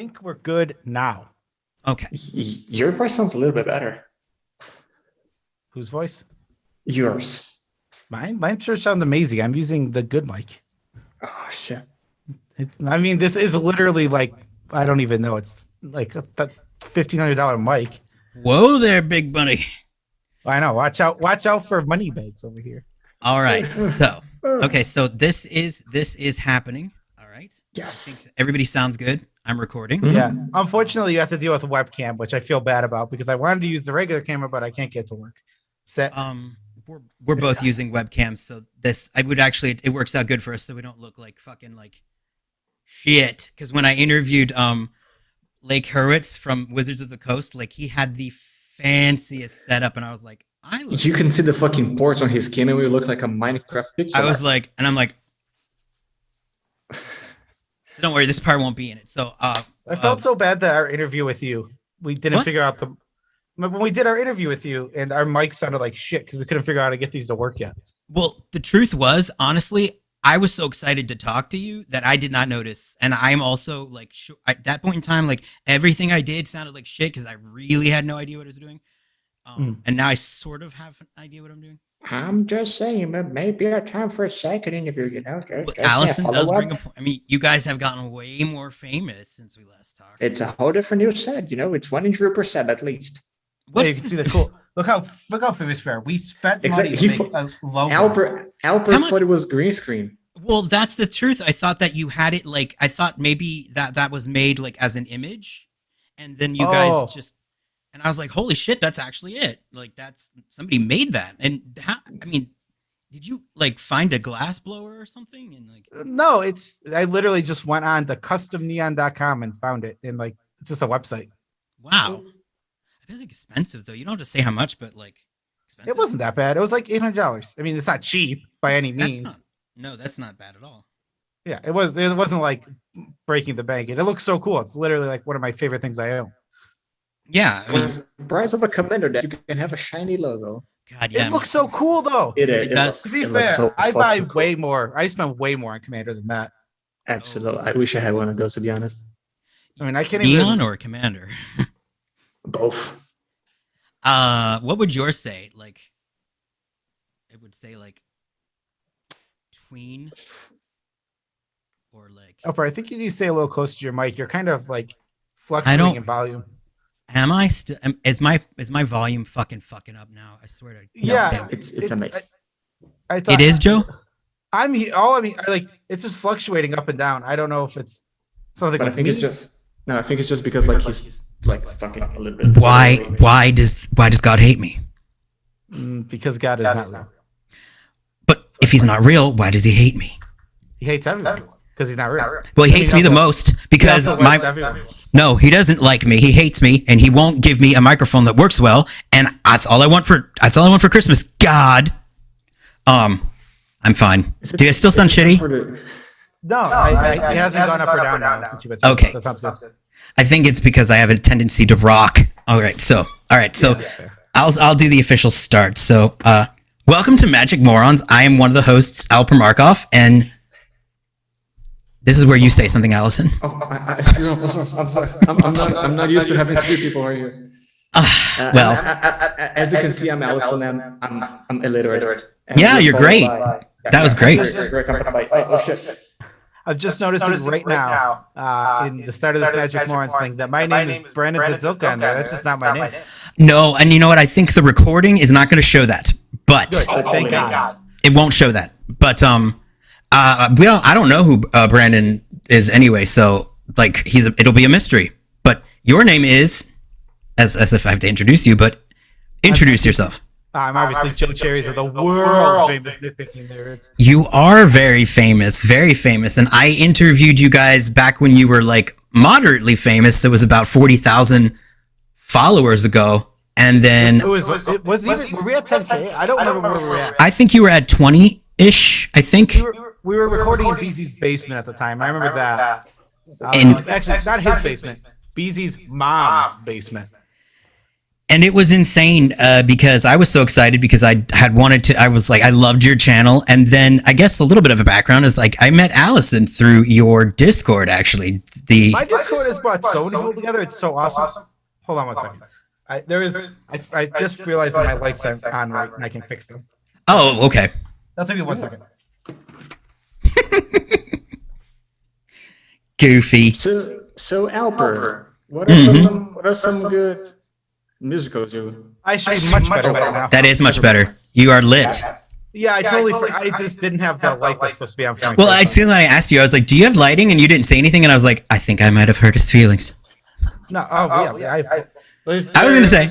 think we're good now. Okay. Your voice sounds a little bit better. Whose voice? Yours. Mine sure sounds amazing. I'm using the good mic. Oh, shit. This is literally like, I don't even know. It's like a $1,500 mic. Whoa there, big buddy. I know. Watch out for money bags over here. All right. So, okay. So this is happening. All right. Yes. I think everybody sounds good. I'm recording. Mhm. Yeah. Unfortunately, you have to deal with a webcam, which I feel bad about because I wanted to use the regular camera, but I can't get to work. We're both using webcams, so it works out good for us, so we don't look like fucking like shit. Because when I interviewed Lake Hurwitz from Wizards of the Coast, like he had the fanciest setup, and I was like, you can see the fucking ports on his skin, and we look like a Minecraft pixel. I was like, and I'm like, so don't worry, this part won't be in it. So I felt so bad that our interview with you, we didn't figure out when we did our interview with you, and our mic sounded like shit because we couldn't figure out how to get these to work yet. Well, the truth was, honestly, I was so excited to talk to you that I did not notice. And I'm also like, at that point in time, like everything I did sounded like shit because I really had no idea what I was doing. And now I sort of have an idea what I'm doing. I'm just saying, it may be a time for a second interview, you know. Alison does bring a point. I mean, you guys have gotten way more famous since we last talked. It's a whole different news set, you know. It's one interview per set at least. What you can see the cool. Look how famous we are. We spent money to make a logo. Alper thought it was green screen. Well, that's the truth. I thought that you had it like I thought maybe that was made like as an image, and then you guys just. And I was like, holy shit, that's actually it. Like, that's somebody made that. And did you like find a glass blower or something? And like, no, I literally just went on to customneon.com and found it. And like, it's just a website. Wow. It was expensive though. You don't have to say how much, but like, expensive. It wasn't that bad. It was like $800. I mean, it's not cheap by any means. That's not bad at all. Yeah, it wasn't like breaking the bank. It looks so cool. It's literally like one of my favorite things I own. Yeah, For the price of a commander that you can have a shiny logo. God, yeah. It looks so cool though. It does. To be fair, I buy way more. I spend way more on commander than that. Absolutely. I wish I had one of those, to be honest. I mean, I can't Neon or commander? Both. What would yours say? Like, it would say like tween or like. Alper, I think you need to stay a little closer to your mic. You're kind of like fluctuating in volume. Am I still? Is my volume fucking up now? I swear to. Yeah, it's amazing. It is, Joe. It's just fluctuating up and down. I don't know if it's something. But I think it's just because like he's like stuck in a little bit. Why does God hate me? Because God is not real. But if he's not real, why does he hate me? He hates everyone because he's not real. Well, he hates me the most because No, he doesn't like me. He hates me, and he won't give me a microphone that works well. And that's all I want for Christmas. God, I'm fine. Do you still sound shitty? No, it hasn't gone up or down now since you've been talking. Okay, That sounds good. I think it's because I have a tendency to rock. All right, so I'll do the official start. So, welcome to Magic Moronz. I am one of the hosts, Alper Markov, and this is where you say something, Alison. I'm not used to having three people right here. As you can see, I'm Alison, and I'm illiterate. Yeah, you're great. That was great. Oh shit. I've just noticed right now in the start of this Magic Moronz thing that my name is Brandon Zazilka on there. That's just not my name. No, and you know what? I think the recording is not going to show that, but thank God. It won't show that. But I don't know who Brandon is anyway, so like it'll be a mystery. But your name is, as if I have to introduce you, but introduce yourself. I'm obviously Joe Cherries of the world famous Nitpicking Nerds. You are very famous, and I interviewed you guys back when you were like moderately famous. It was about 40,000 followers ago, and then were we at 10K? I don't remember where we were at. I think you were at 20-ish. I think we were recording in Beezy's basement at the time. I remember that. And actually, not his basement. Beezy's mom's basement. And it was insane because I was so excited because I was like, I loved your channel. And then I guess a little bit of a background is like, I met Alison through your Discord, actually. My Discord has brought so many people together. It's so awesome. Hold on one second. I just realized that my lights aren't on right and I can fix them. Oh, okay. That'll take me 1 second. Goofy. So Alper, what are some good musicals you? I should be much better right now. That is much better. You are lit. Yeah, I just didn't have the light that's supposed to be on. Well, as soon as I asked you, I was like, "Do you have lighting?" And you didn't say anything, and I was like, "I think I might have hurt his feelings." No, yeah. I was gonna say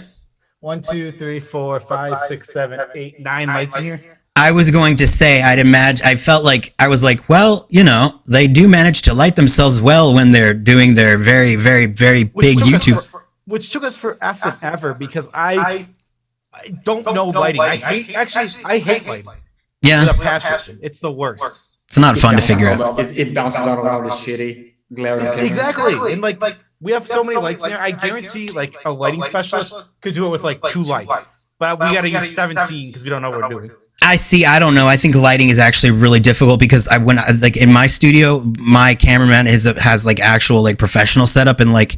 1, 2, 3, 4, 5, 6, 7, 8, 9 lights in here. I was going to say, I felt like, I was like, well, you know, they do manage to light themselves well when they're doing their very, very, very big YouTube. Which took us forever and ever because I don't know lighting. I hate lighting. Yeah. With a passion. It's the worst. It's not fun to figure out. It bounces all around. It's shitty. Exactly. And like we have so many lights there. I guarantee like a lighting specialist could do it with like 2 lights. But we got to use 17 because we don't know what we're doing. I don't know. I think lighting is actually really difficult because like in my studio, my cameraman has like actual like professional setup and like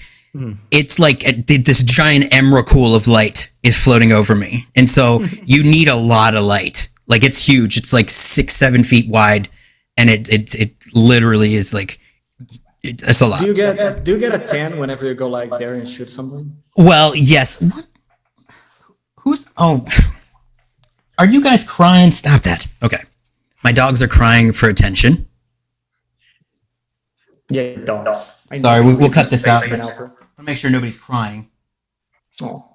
it's like this giant Emrakul of light is floating over me, and so you need a lot of light. Like it's huge. It's like 6-7 feet wide, and it literally is like it's a lot. Do you get a tan whenever you go like there and shoot something? Well, yes. What? Are you guys crying? Stop that. Okay. My dogs are crying for attention. Yeah, dogs. Sorry, we'll cut this out. I'll make sure nobody's crying. Oh.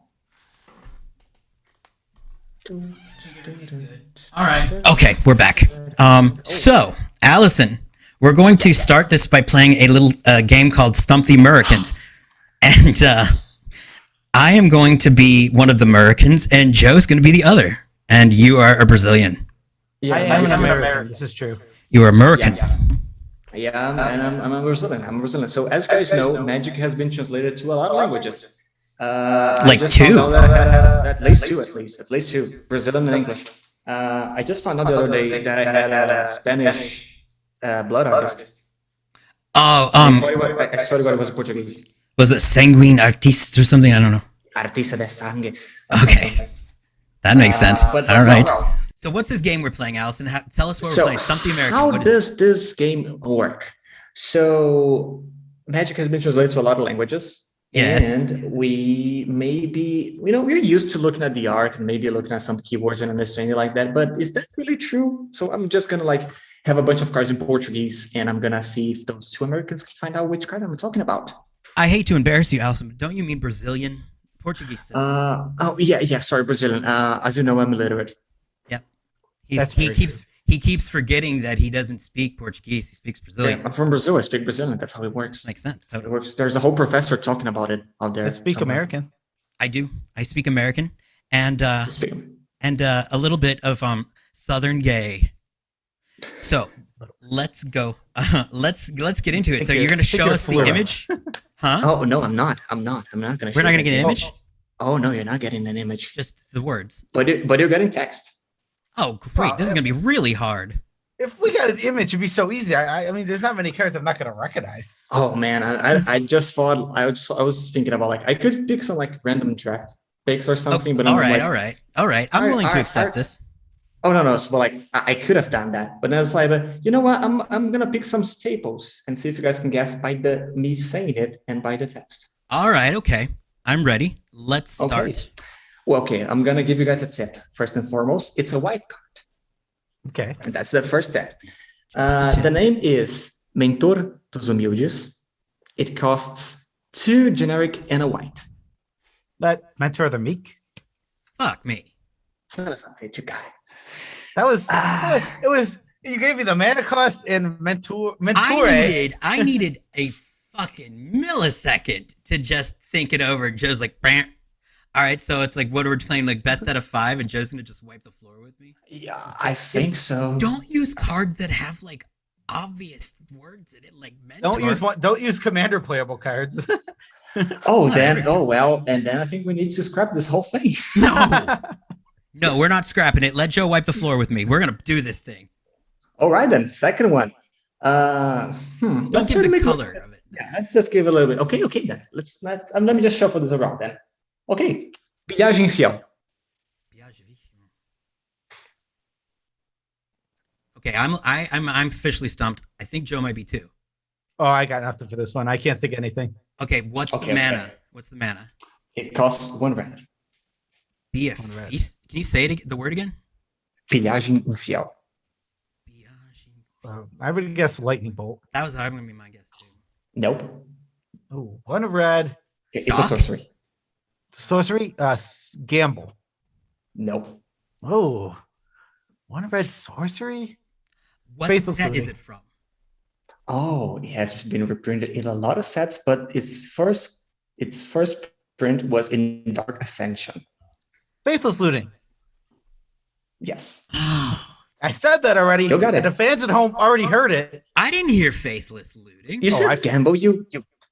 All right. Okay, we're back. So, Alison, we're going to start this by playing a little game called Stump the Muricans. And I am going to be one of the Muricans, and Joe's going to be the other. And you are a Brazilian. Yeah, I'm an American. This is true. You are American. Yeah, and I'm a Brazilian. So as you guys know, Magic has been translated to a lot of languages. Like 2? At least two. Brazilian and English. I just found out the other day that I had a Spanish blood artist. Oh, I swear to God, it was Portuguese. Was it Sanguine Artiste or something? I don't know. Artista de sangue. Okay. That makes sense. All right. Well, So what's this game we're playing, Alison? Tell us what we're playing. Stump the Murican. How does this game work? So Magic has been translated to a lot of languages. Yes. And we maybe, we're used to looking at the art and maybe looking at some keywords and understanding like that. But is that really true? So I'm just going to have a bunch of cards in Portuguese and I'm going to see if those 2 Americans can find out which card I'm talking about. I hate to embarrass you, Alison, but don't you mean Brazilian? Portuguese. Sorry, Brazilian. As you know, I'm illiterate. Yep. He keeps forgetting that he doesn't speak Portuguese. He speaks Brazilian. Yeah, I'm from Brazil. I speak Brazilian. That's how it works. Makes sense. That's how it works. There's a whole professor talking about it out there. I speak American. I do. I speak American and a little bit of Southern gay. So let's go. Let's get into it. So you're going to show us the image, huh? Oh no, I'm not. I'm not going to. We're not going to get an image. Oh no, you're not getting an image. Just the words. But you're getting text. Oh great! This is going to be really hard. If we got an image, it'd be so easy. I mean, there's not many cards I'm not going to recognize. Oh man, I just thought I was thinking about I could pick some random draft picks or something. But all right. I'm willing to accept this. Oh no, so I could have done that, but then it's you know what? I'm gonna pick some staples and see if you guys can guess by me saying it and by the text. All right, okay, I'm ready. Let's start. Okay. Well, okay, I'm gonna give you guys a tip. First and foremost, it's a white card. Okay, and that's the first tip. The name is Mentor dos Humildes. It costs 2 generic and a white. That Mentor the Meek. Fuck me. You got it. That was it was you gave me the mana cost and mentor. I needed a fucking millisecond to just think it over. Joe's like, bam. All right, so it's what we're playing, best set of 5, and Joe's gonna just wipe the floor with me. Yeah, I think so. Don't use cards that have obvious words in it, like mentor. Don't use commander playable cards. Oh, then, oh, well, and then I think we need to scrap this whole thing. No, we're not scrapping it. Let Joe wipe the floor with me. We're going to do this thing. All right, then. Second one. Don't give the color of it. Yeah, let's just give it a little bit. Okay, then. Let me just shuffle this around then. Okay. Viagem fiel. Okay, I'm officially stumped. I think Joe might be too. Oh, I got nothing for this one. I can't think of anything. Okay, what's the mana? Okay. What's the mana? It costs 1 red. Be a feast. Can you say it the word again? Viagem infiel. I would guess lightning bolt. That was going to be my guess too. Nope. Oh, 1 red. It's a sorcery. Sorcery? Gamble. Nope. Oh, 1 red sorcery? What set is it from? Oh, it has been reprinted in a lot of sets, but its first print was in Dark Ascension. Faithless Looting. Yes. I said that already. You got it. And the fans at home already heard it. I didn't hear Faithless Looting. You said gamble.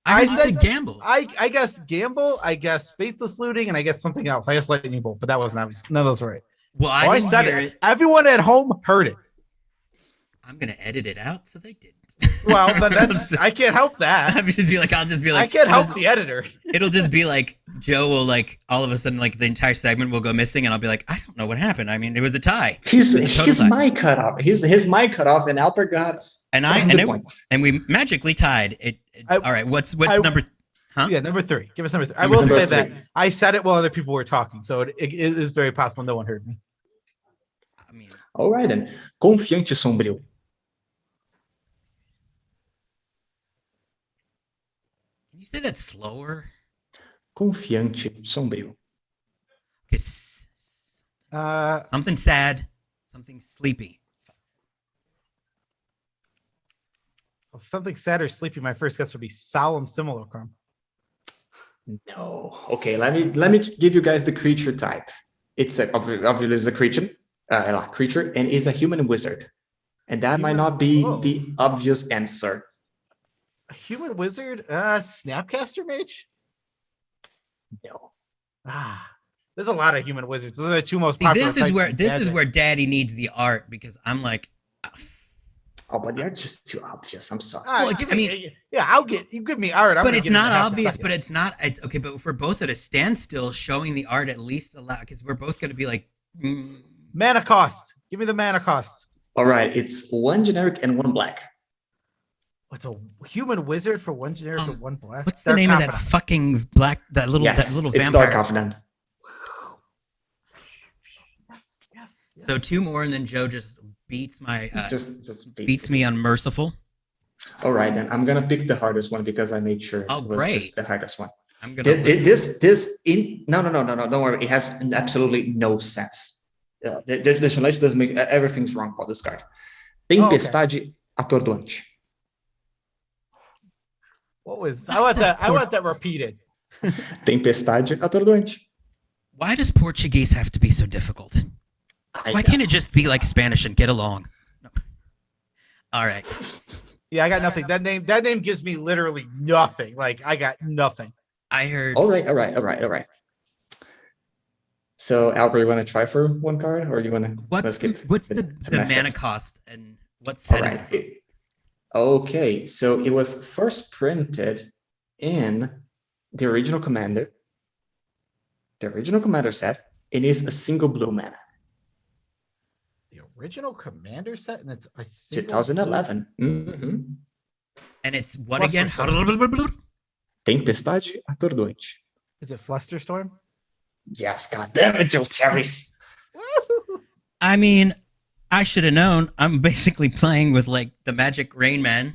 I said gamble. I guess gamble. I guess Faithless Looting, and I guess something else. I guess lightning bolt, but that wasn't obvious. None of those were right. Well, I didn't hear it. Everyone at home heard it. I'm gonna edit it out so they didn't. Well, then I can't help that. I'll just be like, I can't help the editor. It'll just be like Joe will like all of a sudden like the entire segment will go missing, and I'll be like, I don't know what happened. I mean, it was a tie. His mic cut off. His mic cut off, and Alper got. And we magically tied. All right. What's number? Huh? Yeah, number 3. Give us number 3. I will say that I said it while other people were talking, so it is very possible no one heard me. I mean, all right then. Confiante sombrio. Can you say that slower? Confiante sombrio. Okay. Something sad, something sleepy. Something sad or sleepy. My first guess would be solemn simulacrum. No. Okay, let me give you guys the creature type. It's obviously a creature, and is a human wizard, and that might not be the obvious answer. A human wizard, Snapcaster Mage. No. There's a lot of human wizards. Those are the 2 most popular. This is where Daddy needs the art, because I'm like. Oh, but they're just too obvious. I'm sorry. Well, I mean, yeah, you give me art. But it's not obvious. But it's not. It's okay. But if we're both at a standstill, showing the art at least allow, because we're both going to be like mana cost. Give me the mana cost. All right, it's 1 generic and 1 black. What's a human wizard for 1 generic and 1 black? What's the name of that fucking black? That little vampire. It's Dark Confidant. Yes. So 2 more, and then Joe just beats my beats me unmerciful. All right, then I'm gonna pick the hardest one because I made sure. Oh, great! The hardest one. I'm gonna. No. Don't worry. It has absolutely no sense. The translation doesn't make everything's wrong about this card. Tempestade atordoante. What was? I want that repeated. Tempestade atordoante. Why does Portuguese have to be so difficult? Why can't it just be like Spanish and get along? No. All right. Yeah, I got nothing. That name gives me literally nothing. Like I got nothing. I heard. All right. So, Alper, you want to try for 1 card, or you want to? What's the mana cost and what set is it? Okay, so it was first printed in the original Commander. The original Commander set. It is a single blue mana. Original Commander set, and it's a 2011. Mm-hmm. And it's what again? Tempestade atordoante. Is it Flusterstorm? Yes, God damn it, Joe Cherries. I mean, I should have known. I'm basically playing with like the Magic Rain Man.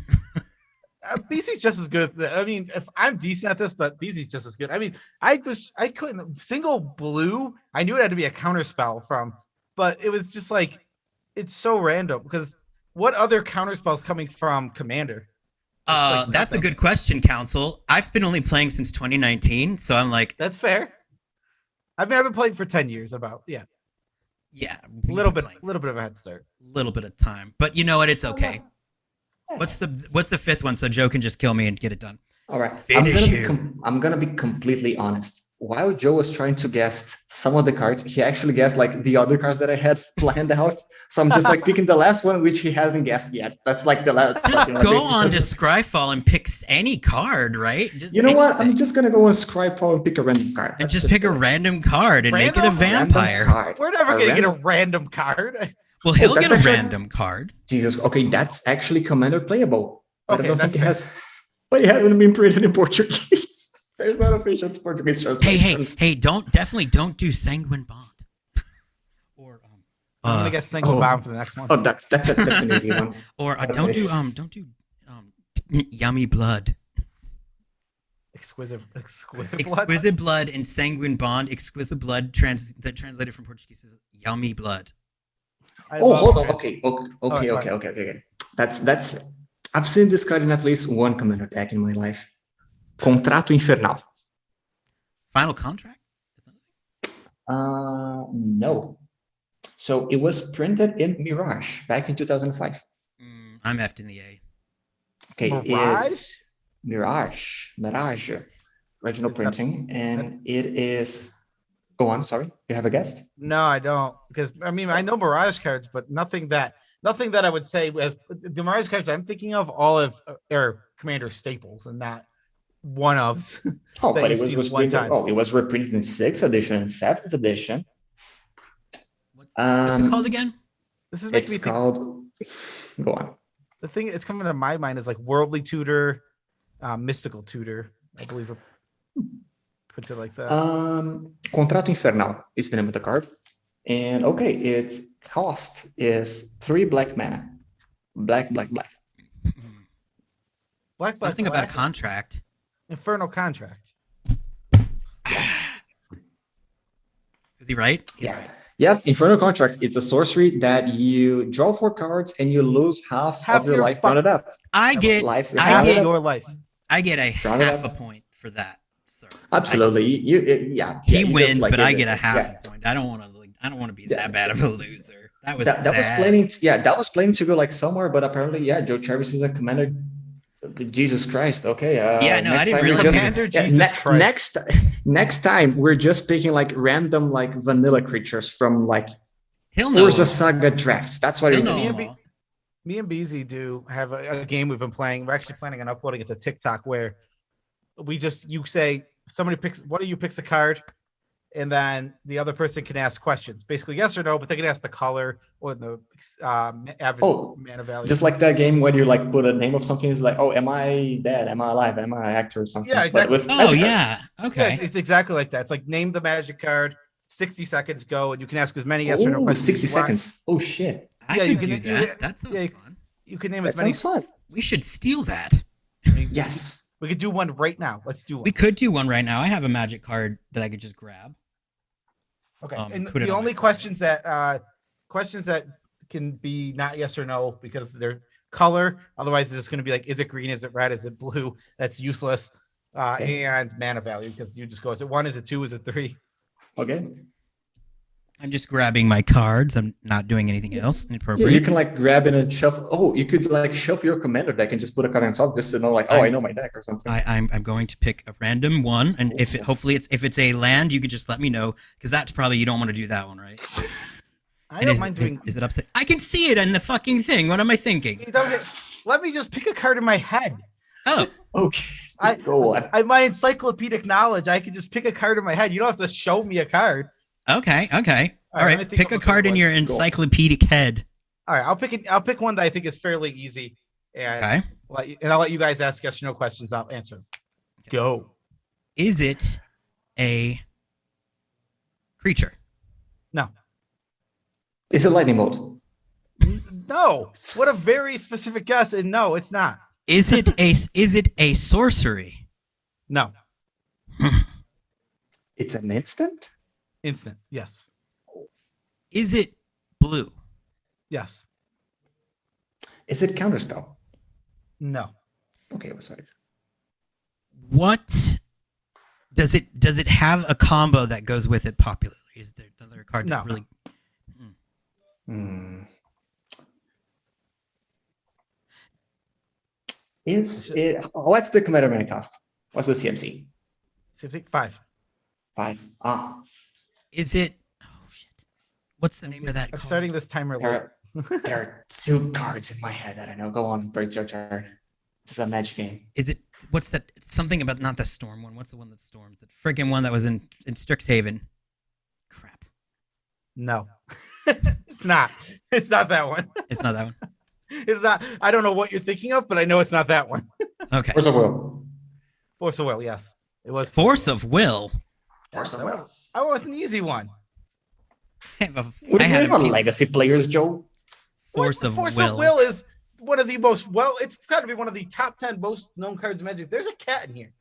Beezy's just as good. I mean, if I'm decent at this, but Beezy's just as good. I mean, I couldn't single blue. I knew it had to be a counter spell from, but it was just like. It's so random because what other counterspells coming from Commander? That's a good question, Council. I've been only playing since 2019, so I'm like, that's fair. I've been playing for 10 years. A little bit of a head start. A little bit of time, but you know what? It's okay. What's the 5th one so Joe can just kill me and get it done? All right. Finish him. I'm gonna be completely honest. While Joe was trying to guess some of the cards, he actually guessed like the other cards that I had planned out. So I'm just like picking the last one, which he hasn't guessed yet. That's like the last. Just go on to Scryfall and pick any card, right? Just you know what? I'm just gonna go on Scryfall and pick a random card. And just pick a random card and make it a vampire. We're never gonna get a random card. Well, he'll get a random card. Jesus. Okay, that's actually Commander playable. But I don't think it has. But it hasn't been printed in Portuguese. There's not official Portuguese translation. Hey! Definitely don't do Sanguine Bond. Or I'm gonna get Sanguine Bond for the next one. Oh, that's an easy one. Or don't do Yummy Blood. Exquisite blood and Sanguine Bond. Exquisite blood that translated from Portuguese is Yummy Blood. Hold on. Okay. That's. I've seen this card in at least one Commander deck in my life. Contrato Infernal. Final Contract? No. So it was printed in Mirage back in 2005. I'm effed in the A. Okay, Mirage. Original printing, and it is. Go on. Sorry, you have a guess? No, I don't, because I mean I know Mirage cards, but nothing that I would say as the Mirage cards I'm thinking of all of are Commander staples and not one-ofs. Oh, but it was reprinted. Oh, it was reprinted in 6th edition and 7th edition. What's it called again? This is it's called. Go on. The thing it's coming to my mind is like Worldly Tutor, Mystical Tutor. I believe it puts it like that. Contrato Infernal is the name of the card, and its cost is 3 black mana. Black. Something about a contract. Infernal Contract. Is he right? Yeah. Right. Yep, Infernal Contract. It's a sorcery that you draw 4 cards and you lose half of your life rounded up. I get your life. I get a half a point for that, sir. Absolutely. He wins, but I get a half a point. I don't want to be that bad of a loser. That was sad. That was planning to go like somewhere, but apparently, Joe Cherries is a commander. Jesus Christ. Okay. I didn't realize. Next time we're just picking like random like vanilla creatures from like Urza Saga draft. That's what me and Beezy do have a game we've been playing. We're actually planning on uploading it to TikTok where you say somebody picks one of you picks a card, and then the other person can ask questions, basically yes or no, but they can ask the color or the average mana value. Just like that game when you like put a name of something, is like, am I dead? Am I alive? Am I an actor or something? Yeah, exactly. Okay. Yeah, it's exactly like that. It's like name the magic card, 60 seconds go, and you can ask as many yes or no questions. 60 seconds. Oh shit. I can do that. That sounds fun. You can name as many. Fun. We should steal that. Yes. We could do one right now. Let's do one. We could do one right now. I have a magic card that I could just grab. Okay. And the only questions that can be not yes or no because they're color. Otherwise, it's just going to be like, is it green? Is it red? Is it blue? That's useless. And mana value, because you just go, is it 1? Is it 2? Is it 3? Okay. I'm just grabbing my cards. I'm not doing anything else inappropriate. Yeah, you can like grab it and shuffle. Oh, you could like shuffle your commander deck and just put a card on top just to know like, I know my deck or something. I'm going to pick a random one, and if it's a land, you could just let me know, because that's probably, you don't want to do that one, right? I don't mind doing. Is it upset? I can see it in the fucking thing. What am I thinking? Let me just pick a card in my head. Oh, okay. Go on. My encyclopedic knowledge. I can just pick a card in my head. You don't have to show me a card. Okay. All right. Pick a card in your encyclopedic head. All right. I'll pick one that I think is fairly easy. And I'll let you guys ask yes or no questions. I'll answer them. Go. Is it a creature? No. Is it lightning bolt? No. What a very specific guess. And no, it's not. Is it a sorcery? No. It's an instant? Instant, yes. Is it blue? Yes. Is it counterspell? No. Okay, I was right. What does it have a combo that goes with it popularly? Is there another card that really? What's the commander mana cost? What's the CMC? CMC 5. 5. Ah, Is it? Oh shit! What's the name of that I'm card? starting this timer late. there are 2 cards in my head that I know. Go on, break your turn. This is a magic game. Is it? What's that? Something about not the storm one. What's the one that storms? The freaking one that was in Strixhaven. Crap. No, it's not. It's not that one. It's not that one. It's not. I don't know what you're thinking of, but I know it's not that one. Okay. Force of Will. Force of Will. Yes, it was Force of Will. Force of Will. I went with an easy one. I have a, What I do you had have a piece legacy players, Joe? Force of Force Will. of Will is one of the most it's got to be one of the top 10 most known cards in Magic. There's a cat in here.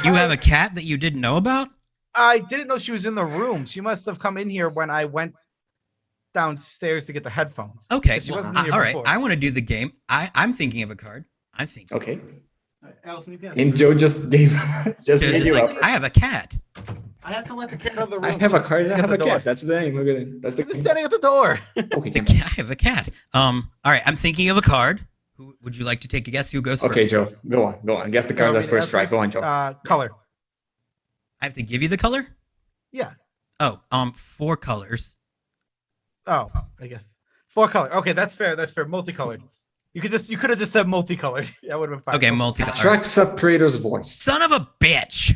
You have a cat that you didn't know about? I didn't know she was in the room. She must have come in here when I went downstairs to get the headphones. Okay. She Well, wasn't in here all right. before. I want to do the game. I'm thinking of a card. I'm thinking. Okay. All right, Allison, you can ask. And Joe just gave just made Just you like, up. I have a cat. I have to let the cat out of the room. I have a She's card. I standing at have the a door. cat. That's the name. We're gonna. That's She the. was standing at the door. Okay. I have a cat. All right. I'm thinking of a card. Who would you like to take a guess? Who goes Okay, first? Joe. Go on. Go on. Guess the You card want that me to first ask try. Go on, Joe. Color. I have to give you the color. Yeah. Oh, 4 colors. Oh, I guess 4 color. Okay, that's fair. That's fair. Multicolored. You could have just said multicolored. That would have been fine. Okay, multicolor. Tracks up Praetor's voice. Son of a bitch!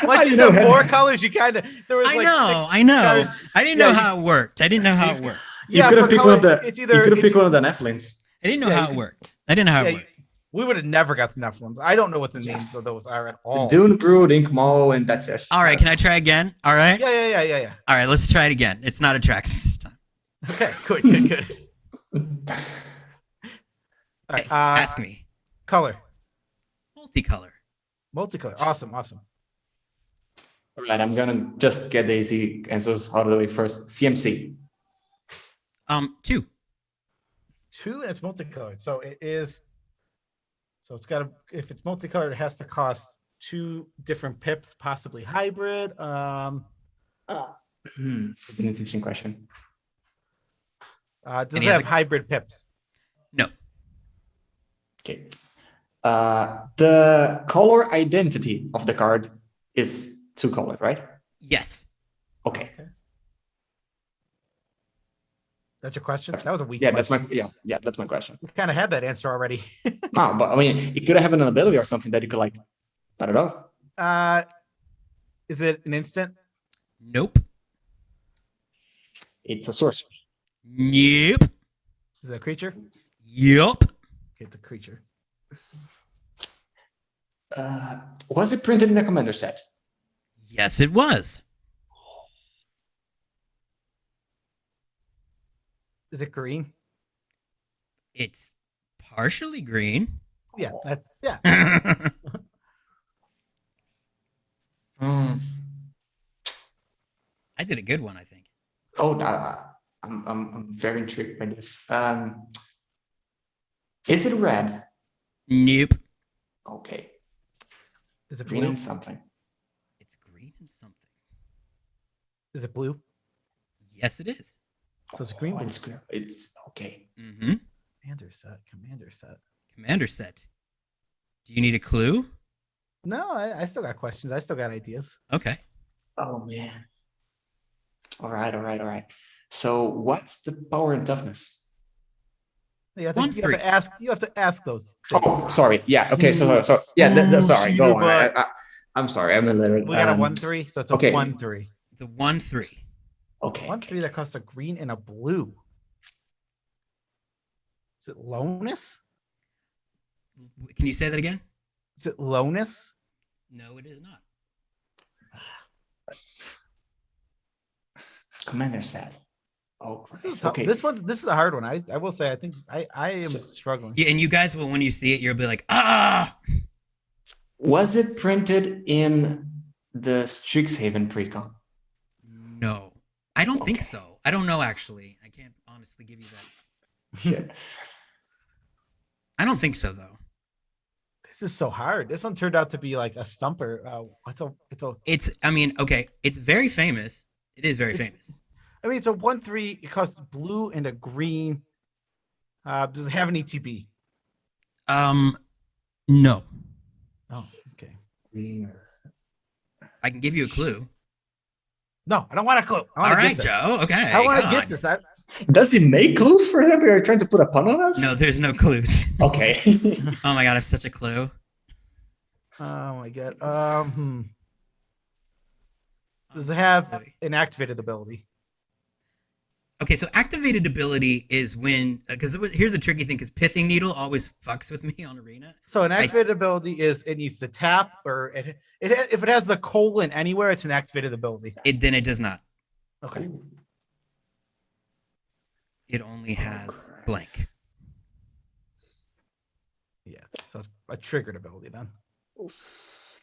Once you said 4 colors, you kind of there was I like know. 6 I know. colors. I didn't Yeah, know you- how it worked. I didn't know how it worked. You Yeah, could have for picked color, one of the. it's You either could have picked it's- one of the Nephilim. I didn't know Yeah, how you it could- worked. I didn't know how Yeah, it worked. we would have never got the Nephilim. I don't know what the names Yes. of those are at all. Dune Brood, Ink Maul, and that's it. All right, can I try again? All right. Yeah. All right, let's try it again. It's not a track this time. Okay, good. All right, Ask me. color, Multicolor. multicolor. Awesome. All right, I'm gonna just get the easy answers out of the way first. CMC. 2. 2 and it's multicolored. So it is. So it's got to. If it's multicolored, it has to cost 2 different pips, possibly hybrid. That's an interesting question. Does Any it have other- hybrid pips? No. Okay. The color identity of the card is 2-colored, right? Yes. Okay. That's your question. That was a weak. Yeah, question. that's my question. We kind of had that answer already. No, but I mean, it could have an ability or something that you could like. I don't know. Is it an instant? Nope. It's a sorcery. Nope. Is it a creature? Yup. Okay, it's a creature. Was it printed in a commander set? Yes, it was. Is it green? It's partially green. Yeah. Yeah. Hmm. I did a good one, I think. Oh, I'm very intrigued by this. Is it red? Nope. Okay, Is it green blue? and something. It's green and something. Is it blue? Yes, it is. So it's green. It's clear. It's okay. Mm-hmm. Commander set. Commander set. Do you need a clue? No, I still got questions. I still got ideas. Okay. Oh man. All right. So what's the power and toughness? You have, One to, you have free. to ask. You have to ask those. Oh, sorry. Yeah. Okay. So yeah. Sorry. Go on. I'm sorry. I'm a little. We got a 1/3, so it's a okay. 1/3. It's a 1/3. Okay. 1/3 that costs a green and a blue. Is it Lonus? Can you say that again? Is it Lonus? No, it is not. Commander set. Oh, This is Christ. tough. Okay. This is a hard one. I will say I think I am So- struggling. Yeah, and you guys will, when you see it, you'll be like, ah! Was it printed in the Strixhaven precon? No. I don't think Okay. so. I don't know, actually. I can't honestly give you that. Shit. I don't think so, though. This is so hard. This one turned out to be like a stumper. I mean, okay, it's very famous. It is very It's- famous. I mean, it's a 1/3. It costs blue and a green. Does it have an ETB? No. Oh, okay. I can give you a clue. No, I don't want a clue. All right, Joe. Okay. I want to get this. Does he make clues for him? Are you trying to put a pun on us? No, there's no clues. Okay. Oh my god, I have such a clue. Oh my god. Does it have an activated ability? Okay, so activated ability is when, because here's the tricky thing, because Pithing Needle always fucks with me on Arena. So an activated ability is it needs to tap, or if it has the colon anywhere, it's an activated ability. Then it does not. Okay. It only has blank. Yeah, so it's a triggered ability then.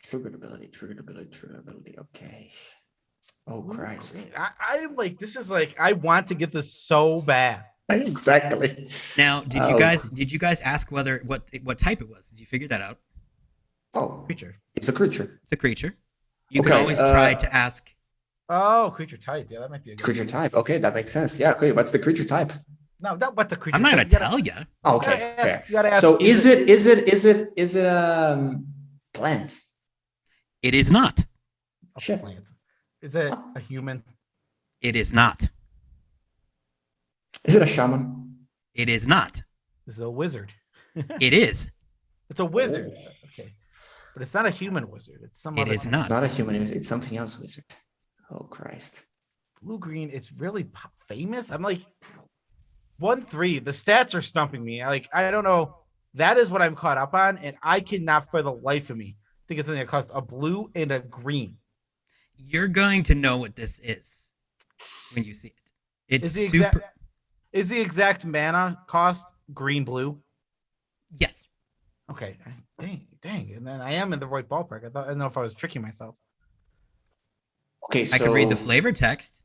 Triggered ability. Okay. Oh Christ! I'm like, this is like, I want to get this so bad. Exactly. Now, did you guys ask what type it was? Did you figure that out? Oh, Creature. It's a creature. It's a creature. You can always try to ask. Oh, creature type. Yeah, that might be a good creature type. Okay, that makes sense. Yeah. Okay, what's the creature type? No, not what the creature. I'm not gonna tell you. Okay, fair. You gotta ask, so is it plant? It is not. A plant. Is it a human? It is not. Is it a shaman? It is not. Is it a wizard? It is. It's a wizard. Okay, but it's not a human wizard. It's some. It is not. It's not a human wizard. It's something else wizard. Oh Christ. Blue green. It's really famous. I'm like 1-3. The stats are stumping me. Like, I don't know. That is what I'm caught up on, and I cannot for the life of me think it's something that costs a blue and a green. You're going to know what this is when you see it. It's super. Is the exact mana cost green blue? Yes. Okay. Dang. And then I am in the right ballpark. I don't know if I was tricking myself. Okay, so I can read the flavor text.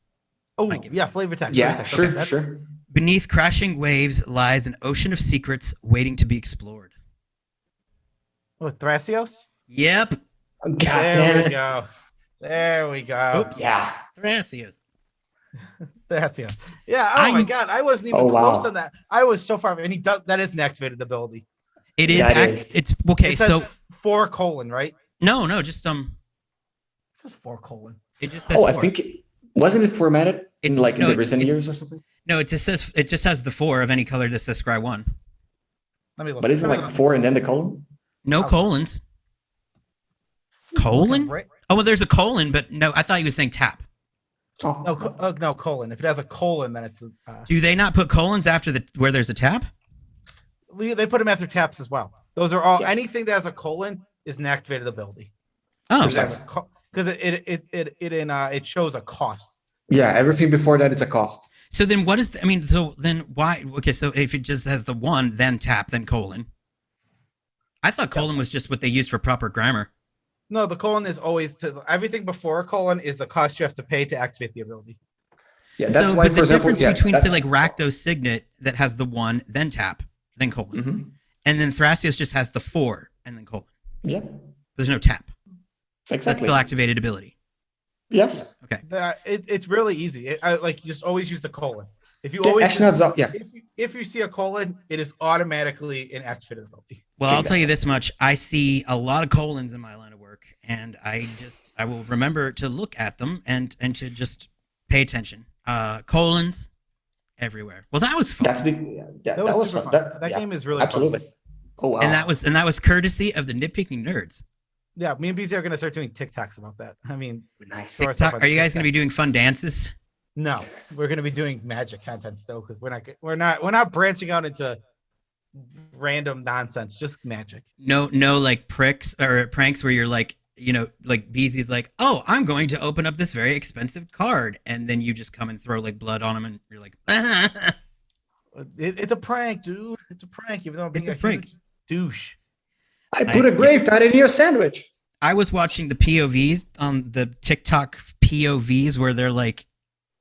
Oh, yeah, flavor text. Yeah, flavor text. sure. Beneath crashing waves lies an ocean of secrets waiting to be explored. Oh, Thrasios? Yep. God damn it. There we go. Oops. Yeah. Thrasios. Thrasios. Yeah. Oh my god, I wasn't even close on that. I was so far. And that is an activated ability. It is. It's okay. It says so 4 colon, right? No, just It says 4 colon. It just says. 4. I 4. think wasn't it formatted in like the recent years or something? No, it just has the 4 of any color that says scry 1. Let me look. But isn't it like 4 and then the colon? No colons. Colon? Right. Oh, well, there's a colon, but no, I thought you were saying tap. Oh. No colon. If it has a colon, then it's. Do they not put colons after where there's a tap? They put them after taps as well. Those are all. Yes. Anything that has a colon is an activated ability. Oh, because it shows a cost. Yeah, everything before that is a cost. So then what is so then why? Okay, so if it just has the 1, then tap, then colon. I thought colon was just what they used for proper grammar. No, the colon is always everything before a colon is the cost you have to pay to activate the ability. Yeah, that's why. But the difference between say like Rakdos Signet that has the 1, then tap, then colon, and then Thrasios just has the 4 and then colon. Yeah, there's no tap. Exactly. That's still activated ability. Yes. Okay. It's really easy. You just always use the colon. If you if you see a colon, it is automatically an activated ability. Well, I'll tell you this much: I see a lot of colons in my line of work, and I will remember to look at them and to just pay attention. Colons everywhere. Well, that was fun. That's big. Yeah, that was fun. That game is really absolutely. Fun. Oh wow! And that was courtesy of the Nitpicking Nerds. Yeah, me and Beezy are gonna start doing TikToks about that. I mean, nice. TikTok, are you guys gonna be doing fun dances? No, we're gonna be doing magic content still because we're not branching out into random nonsense, just magic. No, like pricks or pranks where you're like, like Beezy's like, oh, I'm going to open up this very expensive card, and then you just come and throw like blood on him, and you're like, it's a prank, dude. It's a prank, even though I'm being a prank. huge douche. I put a grave tie in your sandwich. I was watching the POVs on the TikTok POVs where they're like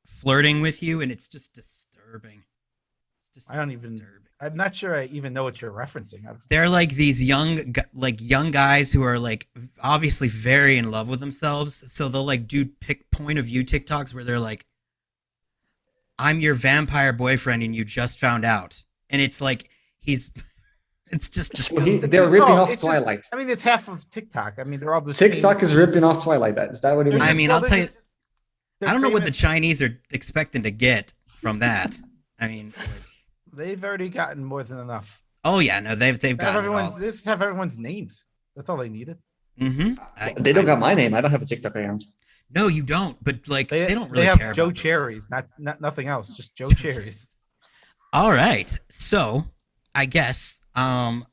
flirting with you, and it's just disturbing. I'm not sure I even know what you're referencing. They're like these young guys who are like obviously very in love with themselves. So they'll like do point of view TikToks where they're like, I'm your vampire boyfriend and you just found out. And it's like, he's It's just So disgusting. they're ripping off it's Twilight. Just, I mean, it's half of TikTok. I mean, they're all the TikTok same. is ripping off Twilight. Is that what it means? I mean, I'll tell you, they're I don't know what the famous. Chinese are expecting to get from that. I mean, like, They've already gotten more than enough. oh yeah, no, they've got it all. Just have everyone's names. That's all they needed. Mm-hmm. They don't got my name. I don't have a TikTok account. No, you don't. But like, they don't really they have care Joe about Cherries, not nothing else. Just Joe Cherries. All right. So I guess one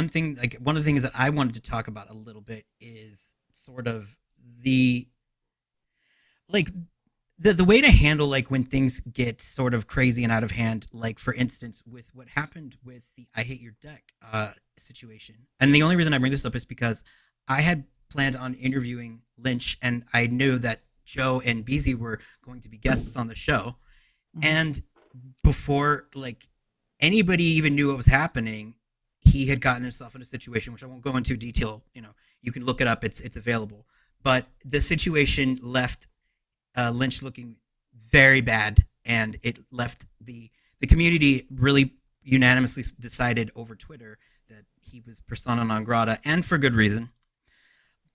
of the things that I wanted to talk about a little bit is sort of the way to handle like when things get sort of crazy and out of hand, like for instance with what happened with the I Hate Your Deck situation. And the only reason I bring this up is because I had planned on interviewing Lynch, and I knew that Joe and Beezy were going to be guests on the show. And before like anybody even knew what was happening, he had gotten himself in a situation, which I won't go into detail. You know, you can look it up; it's available. But the situation left Lynch looking very bad, and it left the community really unanimously decided over Twitter that he was persona non grata, and for good reason.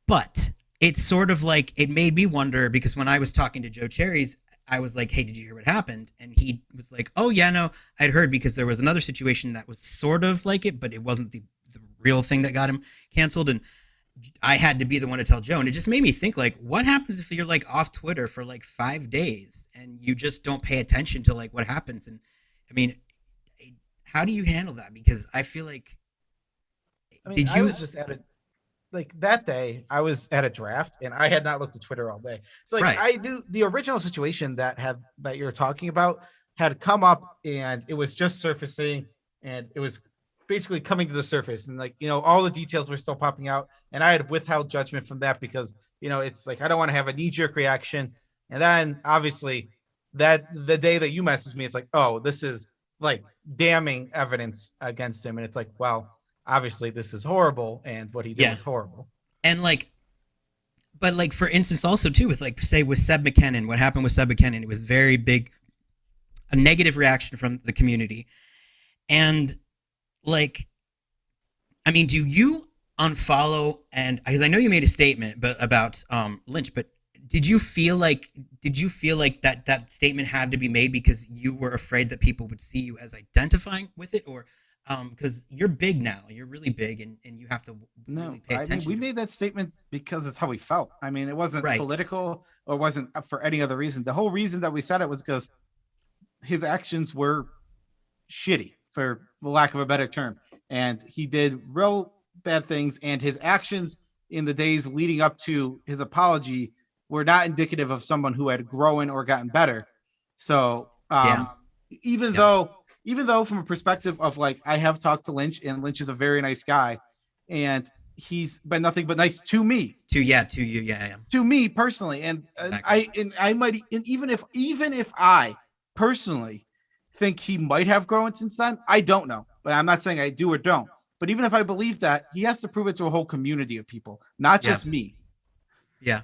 But it's sort of like it made me wonder, because when I was talking to Joe Cherries, I was like, hey, did you hear what happened? And he was like, oh yeah, no, I'd heard, because there was another situation that was sort of like it, but it wasn't the real thing that got him canceled. And I had to be the one to tell Joe. And it just made me think, like, what happens if you're like off Twitter for like 5 days and you just don't pay attention to like what happens? And I mean, how do you handle that? Because I feel like, I was just at a, like that day, I was at a draft and I had not looked at Twitter all day. So like I knew the original situation that you're talking about had come up, and it was just surfacing, and it was basically coming to the surface, and like, you know, all the details were still popping out, and I had withheld judgment from that because, you know, it's like I don't want to have a knee-jerk reaction. And then obviously that the day that you messaged me, it's like, oh, this is like damning evidence against him, and it's like, well, obviously this is horrible, and what he did is horrible. And like, but like for instance also too with like, say with Seb McKinnon, what happened with Seb McKinnon, it was very big, a negative reaction from the community. And like, I mean, do you unfollow? And because I know you made a statement about Lynch, but did you feel like that statement had to be made because you were afraid that people would see you as identifying with it? Or because you're big now, you're really big, and you have to really pay attention. I mean, we made that statement because it's how we felt. I mean, it wasn't political or wasn't for any other reason. The whole reason that we said it was because his actions were shitty, for the lack of a better term, and he did real bad things, and his actions in the days leading up to his apology were not indicative of someone who had grown or gotten better. So even though from a perspective of like, I have talked to Lynch, and Lynch is a very nice guy, and he's been nothing but nice to me. To you. To me personally. And exactly. I might, and even if I personally think he might have grown since then, I don't know. But I'm not saying I do or don't. But even if I believe that, he has to prove it to a whole community of people, not just me. Yeah,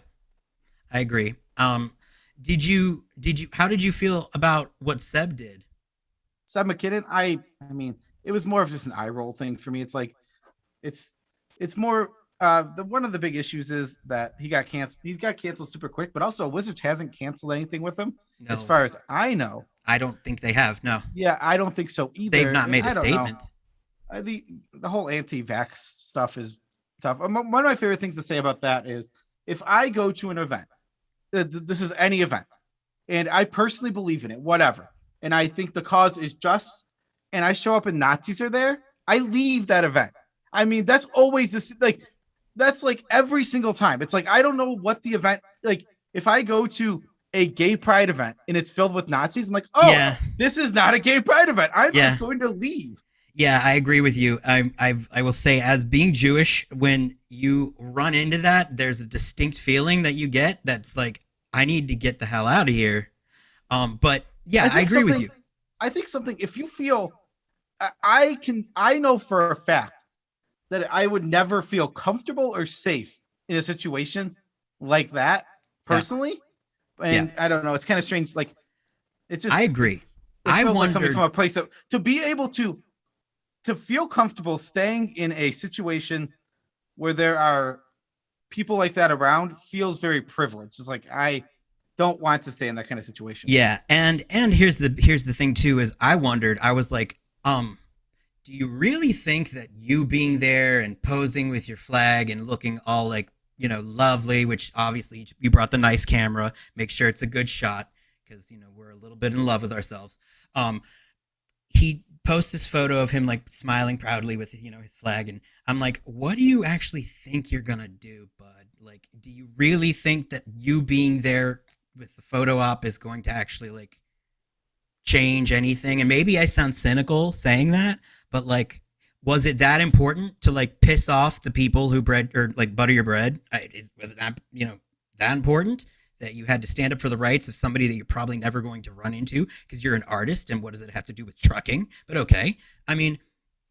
I agree. How did you feel about what Seb did? Seb McKinnon, I mean, it was more of just an eye roll thing for me. It's like, it's more, one of the big issues is that he got canceled. He's got canceled super quick, but also Wizards hasn't canceled anything with him. No. As far as I know. I don't think they have, no. Yeah, I don't think so either. They've not made a statement. The whole anti-vax stuff is tough. One of my favorite things to say about that is, if I go to an event, this is any event, and I personally believe in it, whatever, and I think the cause is just, and I show up and Nazis are there, I leave that event. I mean, that's always this, like, that's like every single time. It's like, I don't know what the event, like, if I go to a gay pride event and it's filled with Nazis, I'm like, oh, this is not a gay pride event. I'm just going to leave. Yeah, I agree with you. I will say, as being Jewish, when you run into that, there's a distinct feeling that you get that's like, I need to get the hell out of here. But yeah, I agree with you. I think something, if you feel, I know for a fact that I would never feel comfortable or safe in a situation like that personally. And I don't know, it's kind of strange. Like, it's just, I agree. I wonder, like, coming from a place to be able to to feel comfortable staying in a situation where there are people like that around feels very privileged. It's like I don't want to stay in that kind of situation. Yeah, and here's the thing too is I was like, do you really think that you being there and posing with your flag and looking all like, lovely, which obviously you brought the nice camera, make sure it's a good shot because we're a little bit in love with ourselves. He posts this photo of him like smiling proudly with his flag, and I'm like, what do you actually think you're gonna do, bud? Like, do you really think that you being there with the photo op is going to actually like change anything? And maybe I sound cynical saying that, but like, was it that important to like piss off the people who bread or like butter your bread? Was it that that important that you had to stand up for the rights of somebody that you're probably never going to run into because you're an artist? And what does it have to do with trucking? But okay, I mean,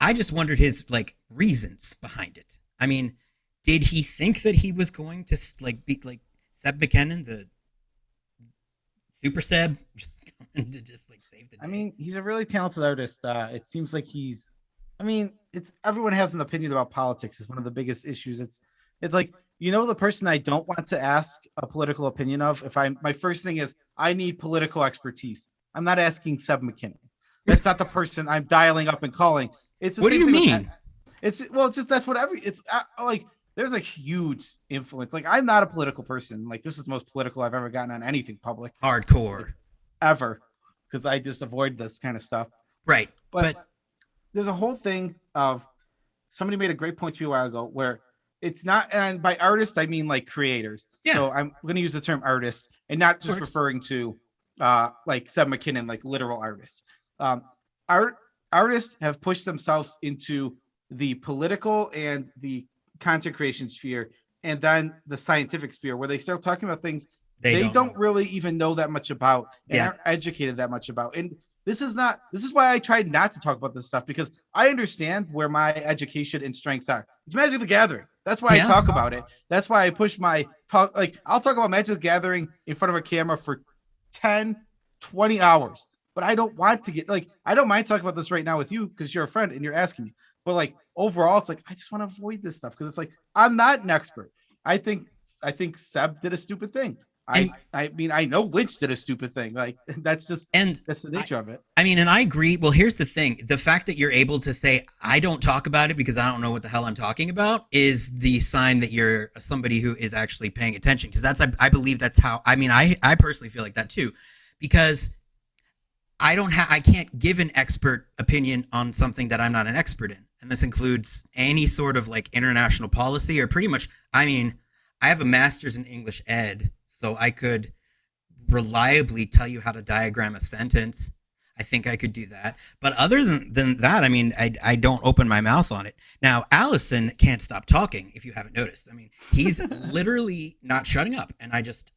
I just wondered his like reasons behind it. I mean, did he think that he was going to like be like Seb McKinnon, the super Seb, to just like save the day? I mean, he's a really talented artist. It seems like it's everyone has an opinion about politics. Is one of the biggest issues. It's like, the person I don't want to ask a political opinion of. My first thing is I need political expertise. I'm not asking Seb McKinnon. That's not the person I'm dialing up and calling. What do you mean? It's just that's what like there's a huge influence. Like I'm not a political person. Like this is the most political I've ever gotten on anything public. Hardcore. Ever. Because I just avoid this kind of stuff. Right. But there's a whole thing of somebody made a great point to me a while ago where it's not, and by artists, I mean like creators. Yeah. So I'm going to use the term artists and not just referring to like Seb McKinnon, like literal artists. Artists have pushed themselves into the political and the content creation sphere and then the scientific sphere where they start talking about things they don't really even know that much about and aren't educated that much about. And this is why I tried not to talk about this stuff, because I understand where my education and strengths are. It's Magic the Gathering. That's why I talk about it. That's why I push my talk. Like I'll talk about Magic the Gathering in front of a camera for 10, 20 hours, but I don't want to get I don't mind talking about this right now with you because you're a friend and you're asking me. But like overall, it's like, I just want to avoid this stuff because it's like, I'm not an expert. I think Seb did a stupid thing. I mean, I know Lynch did a stupid thing. Like that's the nature of it. I mean, and I agree. Well, here's the thing. The fact that you're able to say, I don't talk about it because I don't know what the hell I'm talking about is the sign that you're somebody who is actually paying attention. Because I believe that's how, I mean, I personally feel like that too, because I can't give an expert opinion on something that I'm not an expert in. And this includes any sort of like international policy or pretty much, I mean, I have a master's in English ed, so I could reliably tell you how to diagram a sentence. I think I could do that. But other than that, I mean, I don't open my mouth on it. Now, Alison can't stop talking, if you haven't noticed. I mean, he's literally not shutting up. And I just...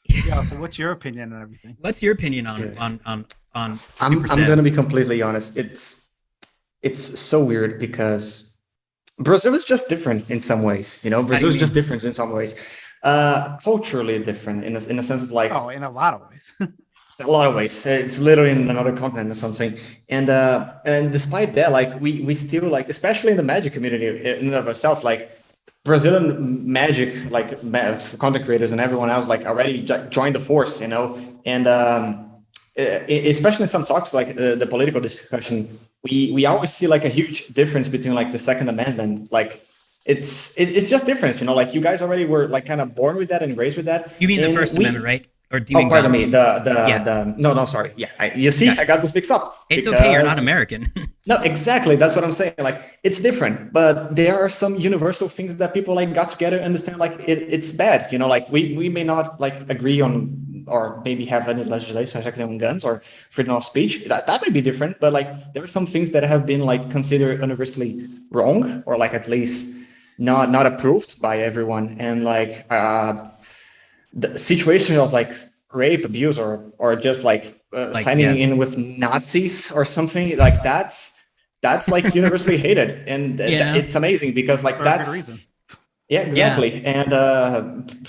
Yeah, so what's your opinion on everything? What's your opinion on I'm going to be completely honest. It's so weird because Brazil is just different in some ways. Brazil is just different in some ways. Culturally different in a sense of like... Oh, in a lot of ways. In a lot of ways. It's literally in another continent or something. And despite that, like we still like, especially in the Magic community in and of itself, like Brazilian Magic, like content creators and everyone else, like already joined the force, and especially in some talks like the political discussion, we always see like a huge difference between like the Second Amendment. Like it's just difference, like you guys already were like kind of born with that and raised with that. You mean the First Amendment, right? Or do you mean pardon me, no, sorry. Yeah, I got this mixed up. It's okay, you're not American. No, exactly. That's what I'm saying. Like, it's different, but there are some universal things that people like got together and understand. Like, it's bad. Like we may not like agree on, or maybe have any legislation exactly on guns or freedom of speech. That might be different, but like there are some things that have been like considered universally wrong, or like at least not approved by everyone, and like. The situation of like rape, abuse, or just like signing in with Nazis or something like that's like universally hated, and it's amazing because like that's reason. Yeah, exactly. Yeah. And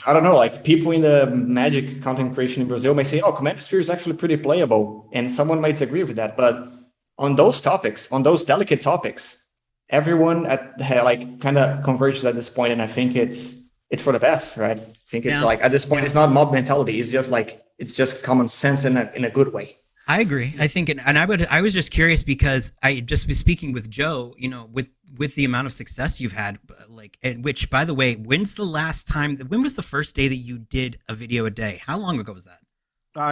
I don't know, like people in the Magic content creation in Brazil may say, "Oh, Commander Sphere is actually pretty playable," and someone might agree with that, but on those topics, on those delicate topics, everyone like kind of converges at this point, and I think it's for the best, right? I think it's like at this point, it's not mob mentality. It's just like it's just common sense in a good way. I agree. I think, and I was just curious because I just was speaking with Joe, you know, with the amount of success you've had, like, and which, by the way, when was the first day that you did a video a day? How long ago was that?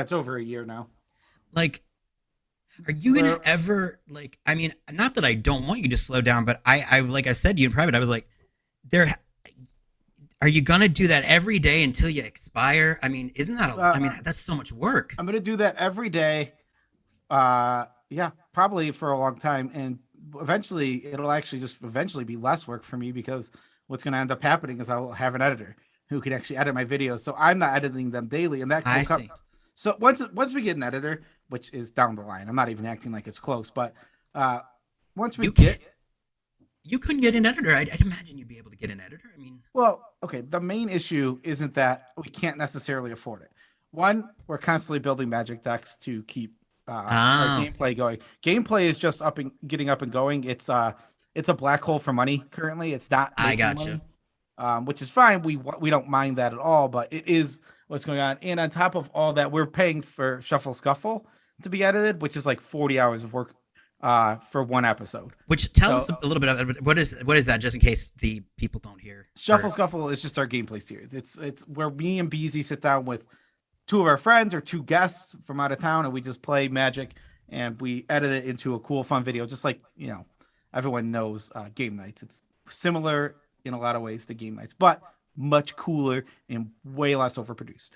It's over a year now. Like, are you gonna ever, like, I mean, not that I don't want you to slow down, but I like I said to you in private, I was like, are you gonna do that every day until you expire? I mean, isn't that I mean, that's so much work. I'm gonna do that every day. Yeah, probably for a long time, and eventually it'll actually just be less work for me, because what's going to end up happening is I'll have an editor who can actually edit my videos, so I'm not editing them daily, and that I see. So once we get an editor, which is down the line, I'm not even acting like it's close, but once we you couldn't get an editor. I'd imagine you'd be able to get an editor. I mean, well, okay, the main issue isn't that we can't necessarily afford it. One, we're constantly building magic decks to keep our gameplay going. Gameplay is just getting up and going. It's a black hole for money currently. It's not. I got you. Which is fine. We don't mind that at all. But it is what's going on. And on top of all that, we're paying for Shuffle Scuffle to be edited, which is like 40 hours of work for one episode. Which tell us a little bit about what is that, just in case the people don't hear. Shuffle Scuffle is just our gameplay series. It's where me and Beezy sit down with two of our friends or two guests from out of town, and we just play Magic, and we edit it into a cool, fun video, just like, you know, everyone knows game nights. It's similar in a lot of ways to game nights, but much cooler and way less overproduced.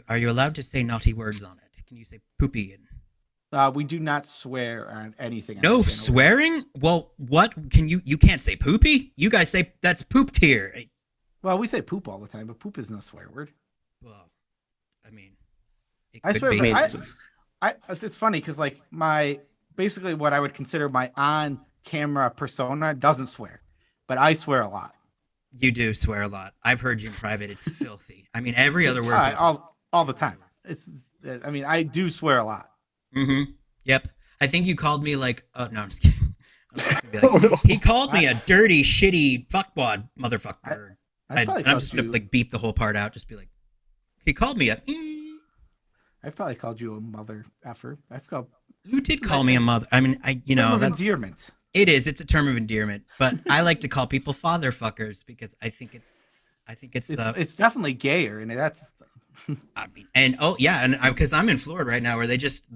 Are you allowed to say naughty words on it? Can you say poopy? We do not swear on anything. No swearing? Well, what can you can't say poopy? You guys say that's poop tier. Well, we say poop all the time, but poop isn't a swear word. Well, I mean, I swear, it's funny because like basically what I would consider my on-camera persona doesn't swear, but I swear a lot. You do swear a lot. I've heard you in private. It's filthy. I mean, every other word. All the time. I mean, I do swear a lot. Mm-hmm. Yep. I think you called me like, oh no, I'm just kidding. He called me a dirty, shitty fuckwad motherfucker. I'm just gonna like beep the whole part out. Just be like, he called me a. I've probably called you a mother effer. You did call me a mother. I mean, that's endearment. It is. It's a term of endearment, but I like to call people father fuckers because I think it's it's definitely gayer, and that's. I mean, and because I'm in Florida right now, where they just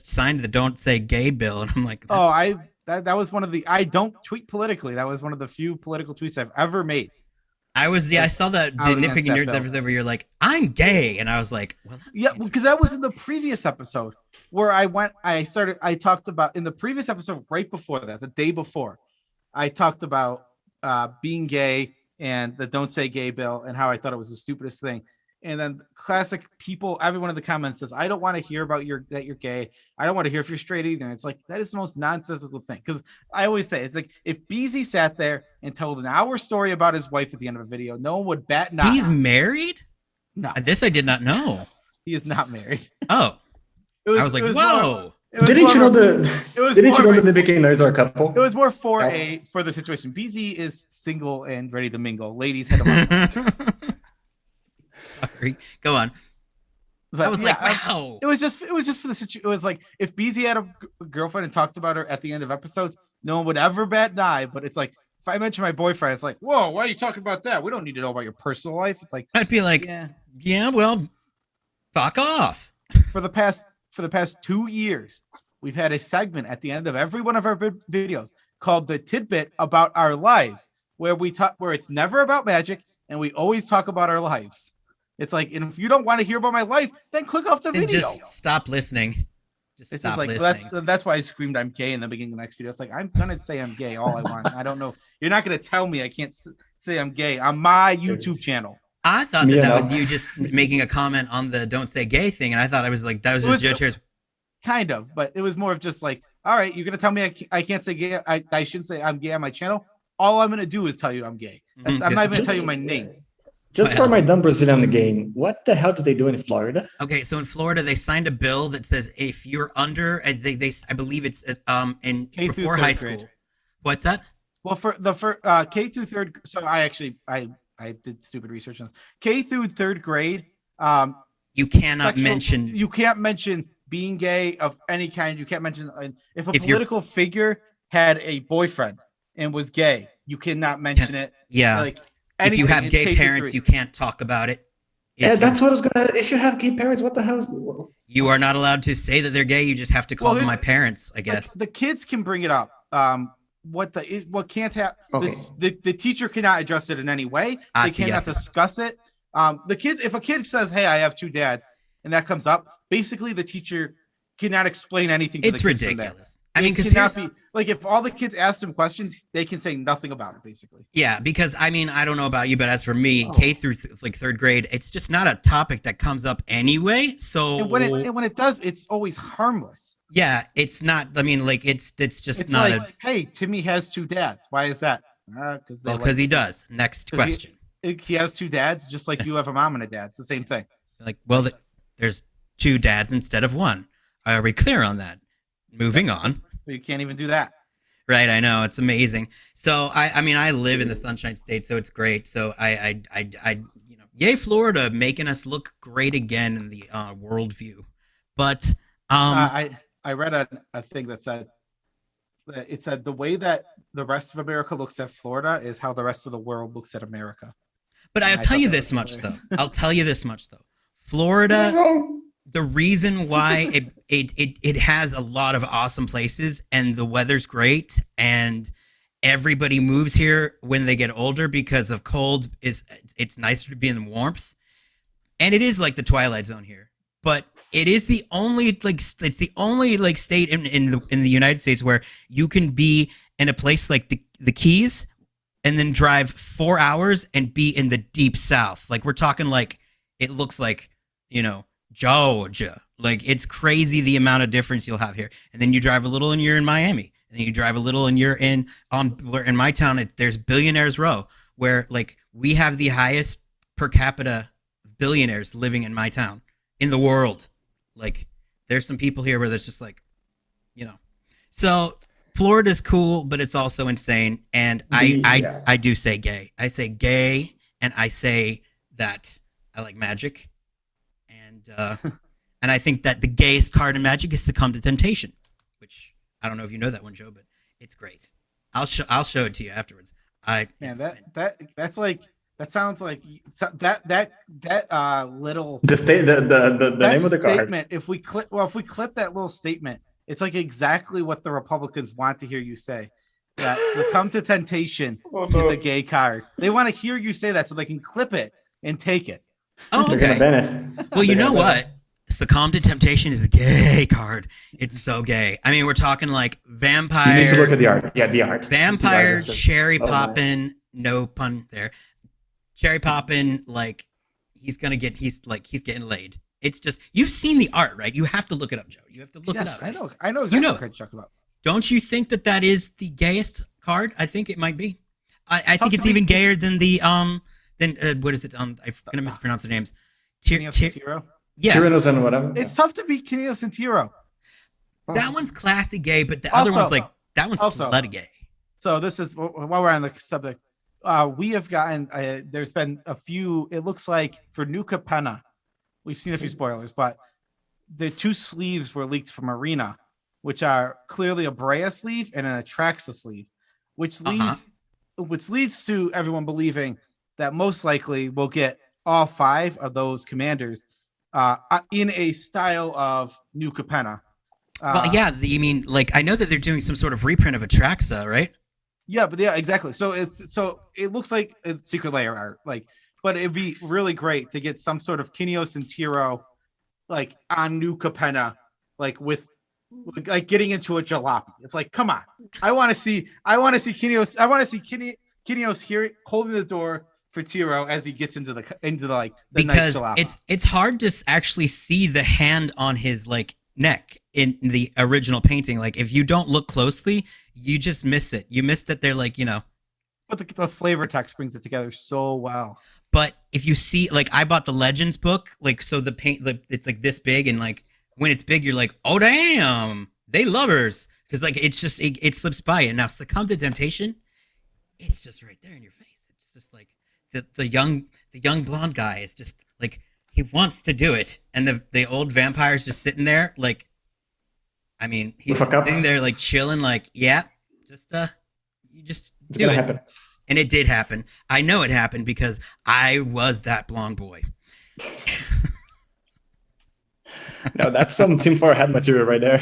signed the "Don't Say Gay" bill, and I'm like, that was one of the I don't tweet politically. That was one of the few political tweets I've ever made. I saw that the Nitpicking Nerds episode where you're like, I'm gay, and I was like, well, that's because that was in the previous episode where I talked about in the previous episode right before that, the day before, I talked about being gay and the "Don't Say Gay" bill and how I thought it was the stupidest thing. And then classic people, everyone in the comments says, I don't want to hear about that you're gay. I don't want to hear if you're straight either. And it's like, that is the most nonsensical thing. Because I always say, it's like, if Beezy sat there and told an hour story about his wife at the end of a video, no one would bat an eye. He's married? No. This I did not know. He is not married. Oh. I was like, whoa. Didn't you know the Nitpicking Nerds are a couple? It was more for the situation. Beezy is single and ready to mingle. Ladies, hit him up. Sorry, go on. But I was like, wow. It was just for the situation. It was like if Beezy had a girlfriend and talked about her at the end of episodes, no one would ever bat an eye. But it's like if I mention my boyfriend, it's like, whoa, why are you talking about that? We don't need to know about your personal life. It's like I'd be like, yeah, well, fuck off. For the past 2 years, we've had a segment at the end of every one of our videos called the Tidbit About Our Lives, where it's never about magic and we always talk about our lives. It's like, and if you don't want to hear about my life, then click off the video. Just stop listening. Stop listening. That's why I screamed I'm gay in the beginning of the next video. It's like, I'm gonna say I'm gay all I want. I don't know. You're not gonna tell me I can't say I'm gay on my YouTube channel. I thought that was you just making a comment on the "Don't Say Gay" thing, and I thought I was like, that was just Joe Cherries. Kind of, but it was more of just like, all right, you're gonna tell me I can't say gay. I shouldn't say I'm gay on my channel. All I'm gonna do is tell you I'm gay. I'm not even gonna tell you my name. Just for my dumb Brazilian game, what the hell do they do in Florida? Okay, so in Florida, they signed a bill that says if you're under, I believe it's before high school. Grade. What's that? Well, for K through third, so I did stupid research on this. K through third grade, you cannot mention. You can't mention being gay of any kind. You can't mention if a political figure had a boyfriend and was gay, you cannot mention it. Yeah. Like, if you have gay parents, you can't talk about it. Yeah, that's what I was gonna. If you have gay parents, what the hell is? You are not allowed to say that they're gay. You just have to call them my parents, I guess. The kids can bring it up. What can't happen? Okay. The teacher cannot address it in any way. They cannot discuss it. The kids, if a kid says, "Hey, I have two dads," and that comes up, basically the teacher cannot explain anything. It's ridiculous. I mean, because like if all the kids ask them questions, they can say nothing about it, basically. Yeah, because I mean, I don't know about you, but as for me, K through third grade, it's just not a topic that comes up anyway. So and when it does, it's always harmless. Yeah, it's not. I mean, like it's just not like, hey, Timmy has two dads. Why is that? Because he does. Next question. He has two dads, just like you have a mom and a dad. It's the same thing. Like, well, there's two dads instead of one. Are we clear on that? Moving on. You can't even do that. Right, I know, it's amazing. So I mean, I live in the Sunshine State, so it's great. So I yay Florida, making us look great again in the worldview. But I read a thing that said the way that the rest of America looks at Florida is how the rest of the world looks at America. But I'll tell you this much though. I'll tell you this much though. Florida. The reason why it has a lot of awesome places and the weather's great and everybody moves here when they get older because of cold it's nicer to be in the warmth, and it is like the Twilight Zone here, but it is the only state in the United States where you can be in a place like the Keys and then drive 4 hours and be in the deep South. Like we're talking like it looks like Georgia. Like it's crazy the amount of difference you'll have here. And then you drive a little and you're in Miami. And then you drive a little and you're in my town. There's Billionaires Row, where like we have the highest per capita billionaires living in my town in the world. Like there's some people here where there's just like, So Florida's cool, but it's also insane. And I do say gay. I say gay, and I say that I like magic. And I think that the gayest card in Magic is Succumb to Temptation, which I don't know if you know that one, Joe, but it's great. I'll show it to you afterwards. That's like that sounds like that little the name of the card statement. If we clip that little statement, it's like exactly what the Republicans want to hear you say. That Succumb to Temptation is a gay card. They want to hear you say that so they can clip it and take it. Oh, okay. Well, you know what? Succumb to Temptation is a gay card. It's so gay. I mean, we're talking like vampire. You need to look at the art. Yeah, the art. Vampire, cherry poppin', no pun there. Cherry poppin', like he's getting laid. It's just, you've seen the art, right? You have to look it up, Joe. You have to look it up. I know exactly what you're talking about. Don't you think that is the gayest card? I think it might be. I think it's even gayer than the what is it? I'm gonna mispronounce the names. Tiro? Yeah. Tyrannos and whatever. It's tough to beat Kineos and Tiro. That one's classy gay, but the other one's like that one's slutty gay. So this is while we're on the subject. We have gotten there's been a few. It looks like for New Capenna, we've seen a few spoilers, but the two sleeves were leaked from Arena, which are clearly a Brea sleeve and an Atraxa sleeve, which leads to everyone believing that most likely we'll get all 5 of those commanders in a style of New Capenna. Well, yeah, you mean like I know that they're doing some sort of reprint of Atraxa, right? Yeah, but yeah, exactly. So it looks like it's Secret Lair art, like, but it'd be really great to get some sort of Kineos and Tiro, like on New Capenna, like with like getting into a jalopy. It's like, come on, I want to see Kineos. I want to see Kineos here holding the door for Tiro as he gets into the like the because nice it's hard to actually see the hand on his like neck in the original painting. Like if you don't look closely, you just miss it. You miss that they're like But the flavor text brings it together so well. But if you see, like, I bought the Legends book, like, so the paint, like, it's like this big, and like when it's big, you're like, oh damn, they lovers, because like it's just it slips by. And now Succumb to Temptation, it's just right there in your face. It's just like the young blonde guy is just like, he wants to do it, and the old vampire's just sitting there, like, I mean, he's just sitting there like chilling, like, yeah, just you just do it. Happen. And it did happen. I know it happened because I was that blonde boy. No, that's some tinfoil hat material right there.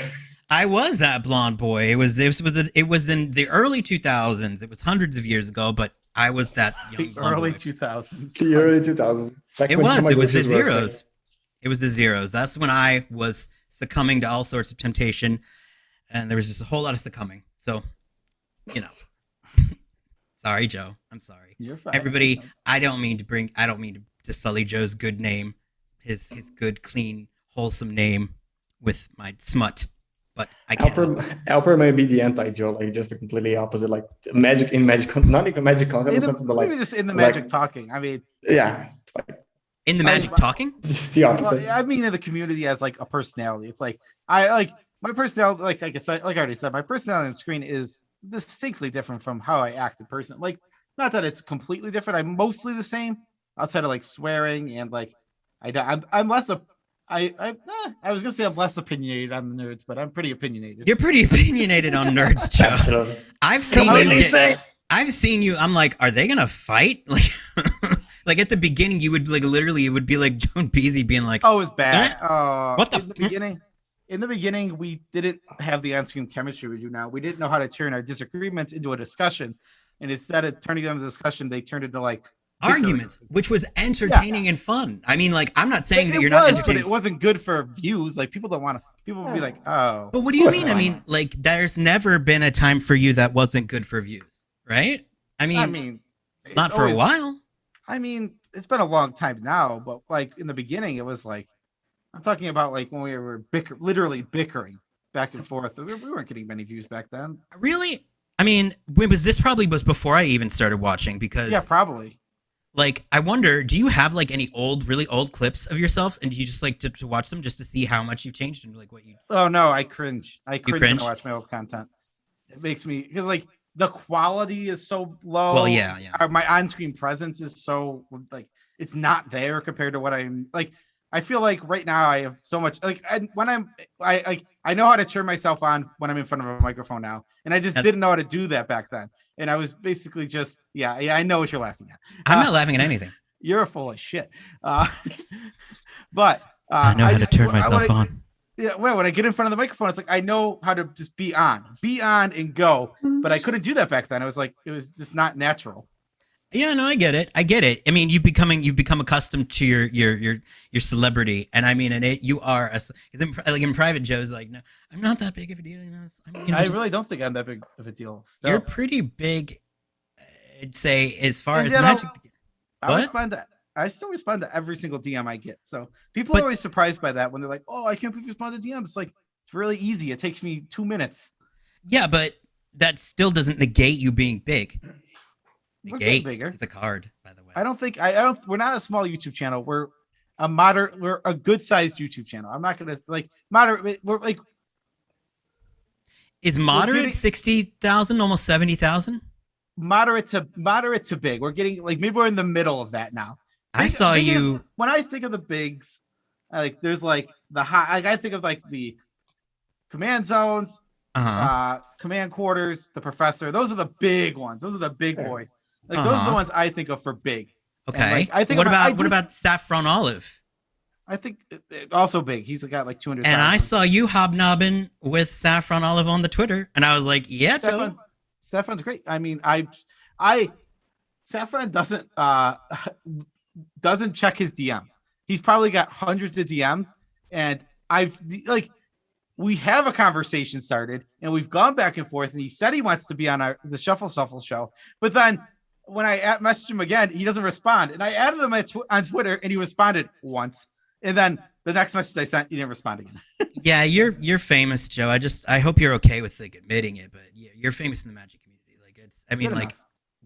I was that blonde boy. It was in the early 2000s. It was hundreds of years ago, but I was that young blonde early boy. 2000s. The early 2000s. It was the zeros. It was the zeros. That's when I was succumbing to all sorts of temptation, and there was just a whole lot of succumbing. So, you know. Sorry, Joe. I'm sorry. You're fine. Everybody, I don't mean to sully Joe's good name, his good, clean, wholesome name with my smut. But I can't. Alper may be the anti-Joe, like just the completely opposite, like magic, not even magic concept or something, but like maybe just in the magic talking. I mean, yeah. In the magic talking? Just the opposite. Well, I mean, in the community as like a personality. It's like I like my personality, like I guess, like I already said, my personality on screen is distinctly different from how I act in person. Like, not that it's completely different. I'm mostly the same outside of like swearing and like I'm less I was gonna say I'm less opinionated on the nerds, but I'm pretty opinionated. You're pretty opinionated on nerds, Joe. Absolutely. I've seen you. I'm like, are they gonna fight? Like, like at the beginning, you would like literally, it would be like Joan Beezy being like, "Oh, it was bad." What the? In the beginning, we didn't have the on-screen chemistry we do now. We didn't know how to turn our disagreements into a discussion, and instead of turning them into discussion, they turned into like arguments, which was entertaining and fun. I mean, like, I'm not saying that you're not entertaining, but it wasn't good for views. Like, people don't want to. People would be like, "Oh." But what do you mean? I mean, like, there's never been a time for you that wasn't good for views, right? I mean, not for a while. I mean, it's been a long time now, but like in the beginning, it was like, I'm talking about like when we were literally bickering back and forth. We weren't getting many views back then. Really? I mean, this probably was before I even started watching, because yeah, probably. Like, I wonder, do you have like any really old clips of yourself, and do you just like to watch them just to see how much you've changed and like what you? Oh no, I cringe. I cringe when I watch my old content. It makes me, because like the quality is so low. Well, yeah. My on-screen presence is so like it's not there compared to what I'm like. I feel like right now I have so much like I know how to turn myself on when I'm in front of a microphone now, and I just didn't know how to do that back then. And I was basically just I know what you're laughing at. I'm not laughing at anything. You're full of shit. But I know how to turn myself on. Yeah, well, when I get in front of the microphone, it's like I know how to just be on and go. But I couldn't do that back then. I was like, it was just not natural. Yeah, no, I get it. I mean, you've become accustomed to your celebrity, and I mean, you are in private. Joe's like, no, I'm not that big of a deal. You know, I really don't think I'm that big of a deal. Still. You're pretty big. I'd say as far as magic. I still respond to every single DM I get. So people are always surprised by that when they're like, "Oh, I can't believe you respond to DMs." It's like it's really easy. It takes me 2 minutes. Yeah, but that still doesn't negate you being big. Negate is a card, by the way. I don't. We're not a small YouTube channel. We're a moderate. We're a good-sized YouTube channel. I'm not gonna like moderate. We're like. Is moderate 60,000, almost 70,000? Moderate to big. We're getting like maybe we're in the middle of that now. I saw you when I think of the bigs. Like there's like the high. Like I think of like the command zones, command quarters, the professor. Those are the big ones. Those are the big boys. Like those are the ones I think of for big. Okay. Like, I think what about Saffron Olive? I think also big. He's got like 200. And I saw you hobnobbing with Saffron Olive on the Twitter, and I was like, yeah, Joe. Saffron's great. I mean, Saffron doesn't check his DMs. He's probably got hundreds of DMs, and we have a conversation started, and we've gone back and forth, and he said he wants to be on the Shuffle show, but then when I messaged him again, he doesn't respond, and I added him on Twitter, and he responded once, and then the next message I sent, he didn't respond again. Yeah, you're famous, Joe. I hope you're okay with like admitting it, but yeah, you're famous in the Magic community. Like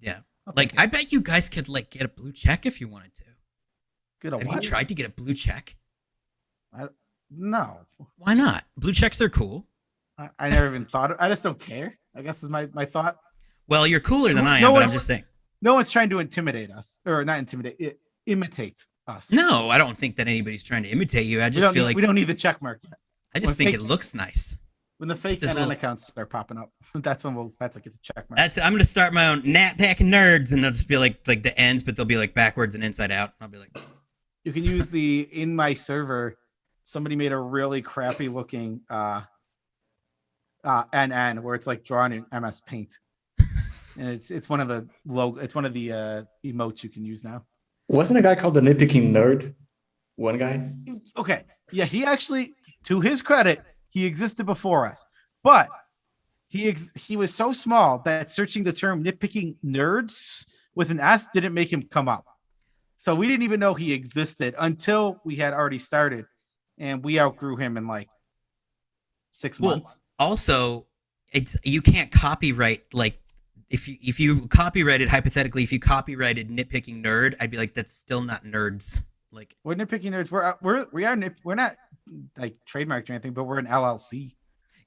Yeah. Oh, Like, thank you. I bet you guys could like get a blue check if you wanted to. Good. A Have you what? tried to get a blue check? No. Why not? Blue checks are cool. I never even thought. I just don't care. I guess is my thought. Well, you're cooler than I No am, but I'm one's- just saying. No one's trying to intimidate us, or not intimidate. Imitate us. No, I don't think that anybody's trying to imitate you. I we just don't feel need, like we don't need the check mark yet. I just when think fake- it looks nice. When the fake just a NN little- accounts start popping up, that's when we'll have to get the check mark. I'm gonna start my own Nitpicking Nerds, and they'll just be like the ends, but they'll be like backwards and inside out. I'll be like, You can use the in my server. Somebody made a really crappy looking NN where it's like drawn in MS Paint, and it's one of the emotes you can use now. Wasn't a guy called the Nitpicking Nerd? One guy. Okay, yeah, he actually, to his credit, he existed before us, but he was so small that searching the term Nitpicking Nerds with an S didn't make him come up. So we didn't even know he existed until we had already started, and we outgrew him in like 6 months. Also, you can't copyright like if you copyrighted hypothetically, if you copyrighted Nitpicking Nerd, I'd be like, that's still not nerds. Like, We're Nitpicking Nerds. We're not like trademarked or anything, but we're an LLC.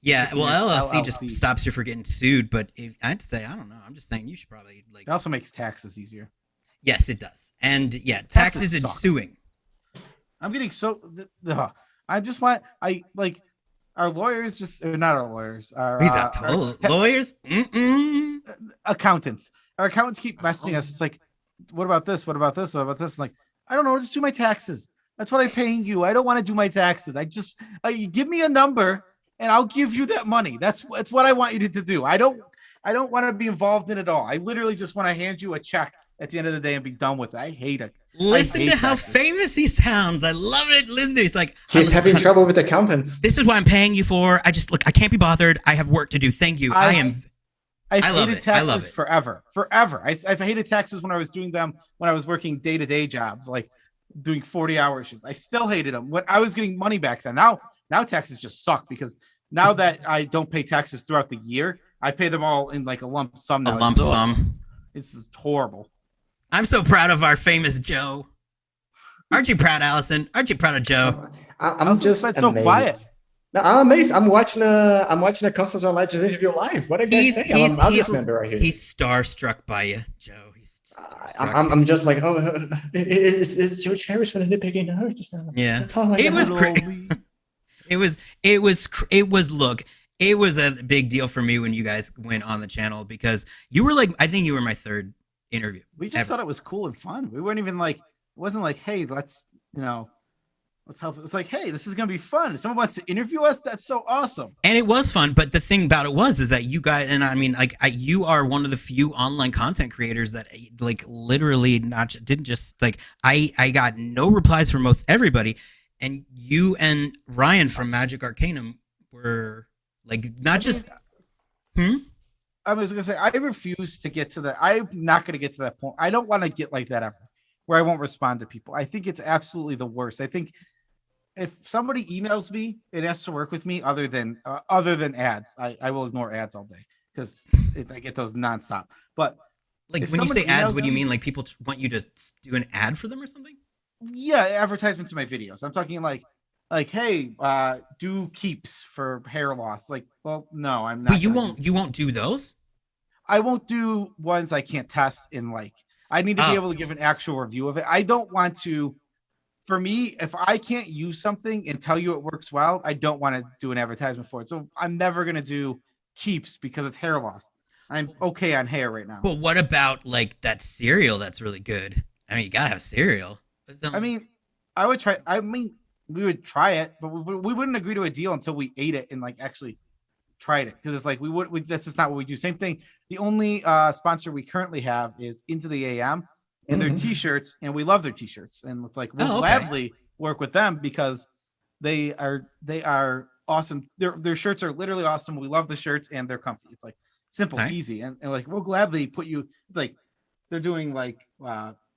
yeah, well, LLC LLC. just stops you from getting sued. But I'd say, I don't know. I'm just saying you should probably like. It also makes taxes easier. Yes, it does. And yeah, taxes and suck. suing. I'm getting so. I just want. I like. Our lawyers just or not our lawyers. These are lawyers. Accountants. Our accountants keep messaging us. It's like, what about this? What about this? What about this? Like, I don't know. Just do my taxes. That's what I'm paying you. I don't want to do my taxes. You give me a number and I'll give you that money. That's what I want you to do. I don't want to be involved in it all. I literally just want to hand you a check at the end of the day and be done with it. I hate it. Listen to how taxes. famous he sounds. I love it. Listen to it. He's like, He's having trouble with accountants. this is what I'm paying you for. I can't be bothered. I have work to do. Thank you. I've love hated it. I love taxes it. forever. I've hated taxes when I was doing them when I was working day-to-day jobs, like doing 40-hour shifts. I still hated them when I was getting money back then. Now taxes just suck because now that I don't pay taxes throughout the year, I pay them all in like a lump sum now. A lump sum. It's just horrible. I'm so proud of our famous Joe. Aren't you proud, Allison? Aren't you proud of Joe? I'm just been so amazed. quiet. No, I'm amazed. I'm watching a Customs on Legends interview live. What did I say? I'm an audience member right here. He's starstruck by you, Joe. He's I'm just like, it's Joe Cherries from the Nitpicking Nerds. Yeah. Oh my It God. was crazy. It was a big deal for me when you guys went on the channel because you were like, I think you were my third interview. We just thought it was cool and fun. We weren't even like, it wasn't like, hey, let's help. It's like, hey, this is gonna be fun. If someone wants to interview us, that's so awesome. And it was fun, but the thing about it is that you guys, and I mean, like, you are one of the few online content creators that, like, literally didn't just like. I got no replies from most everybody, and you and Ryan from Magic Arcanum were like I was gonna say I refuse to get to that. I'm not gonna get to that point. I don't want to get like that ever, where I won't respond to people. I think it's absolutely the worst. I think if somebody emails me and asks to work with me, other than ads, I will ignore ads all day because I get those nonstop. But like if when you say someone ads, emails what do you me- mean? Like people want you to do an ad for them or something? yeah, advertisements in my videos. I'm talking like, hey, do keeps for hair loss. Like, well, no, I'm not. But you won't do those? I won't do ones I can't test in like. I need to be able to give an actual review of it. I don't want to. For me, if I can't use something and tell you it works well, I don't want to do an advertisement for it. So I'm never gonna do keeps because it's hair loss. I'm okay on hair right now. But what about like that cereal that's really good? I mean, you gotta have cereal. I mean, I would try. I mean, we would try it, but we wouldn't agree to a deal until we ate it and like actually tried it because it's like that's just not what we do. Same thing. The only sponsor we currently have is Into the AM and their t-shirts, and we love their t-shirts, and it's like we'll gladly work with them because they are awesome. Their shirts are literally awesome. We love the shirts and they're comfy. It's like simple, easy, and like we'll gladly put you. It's like they're doing like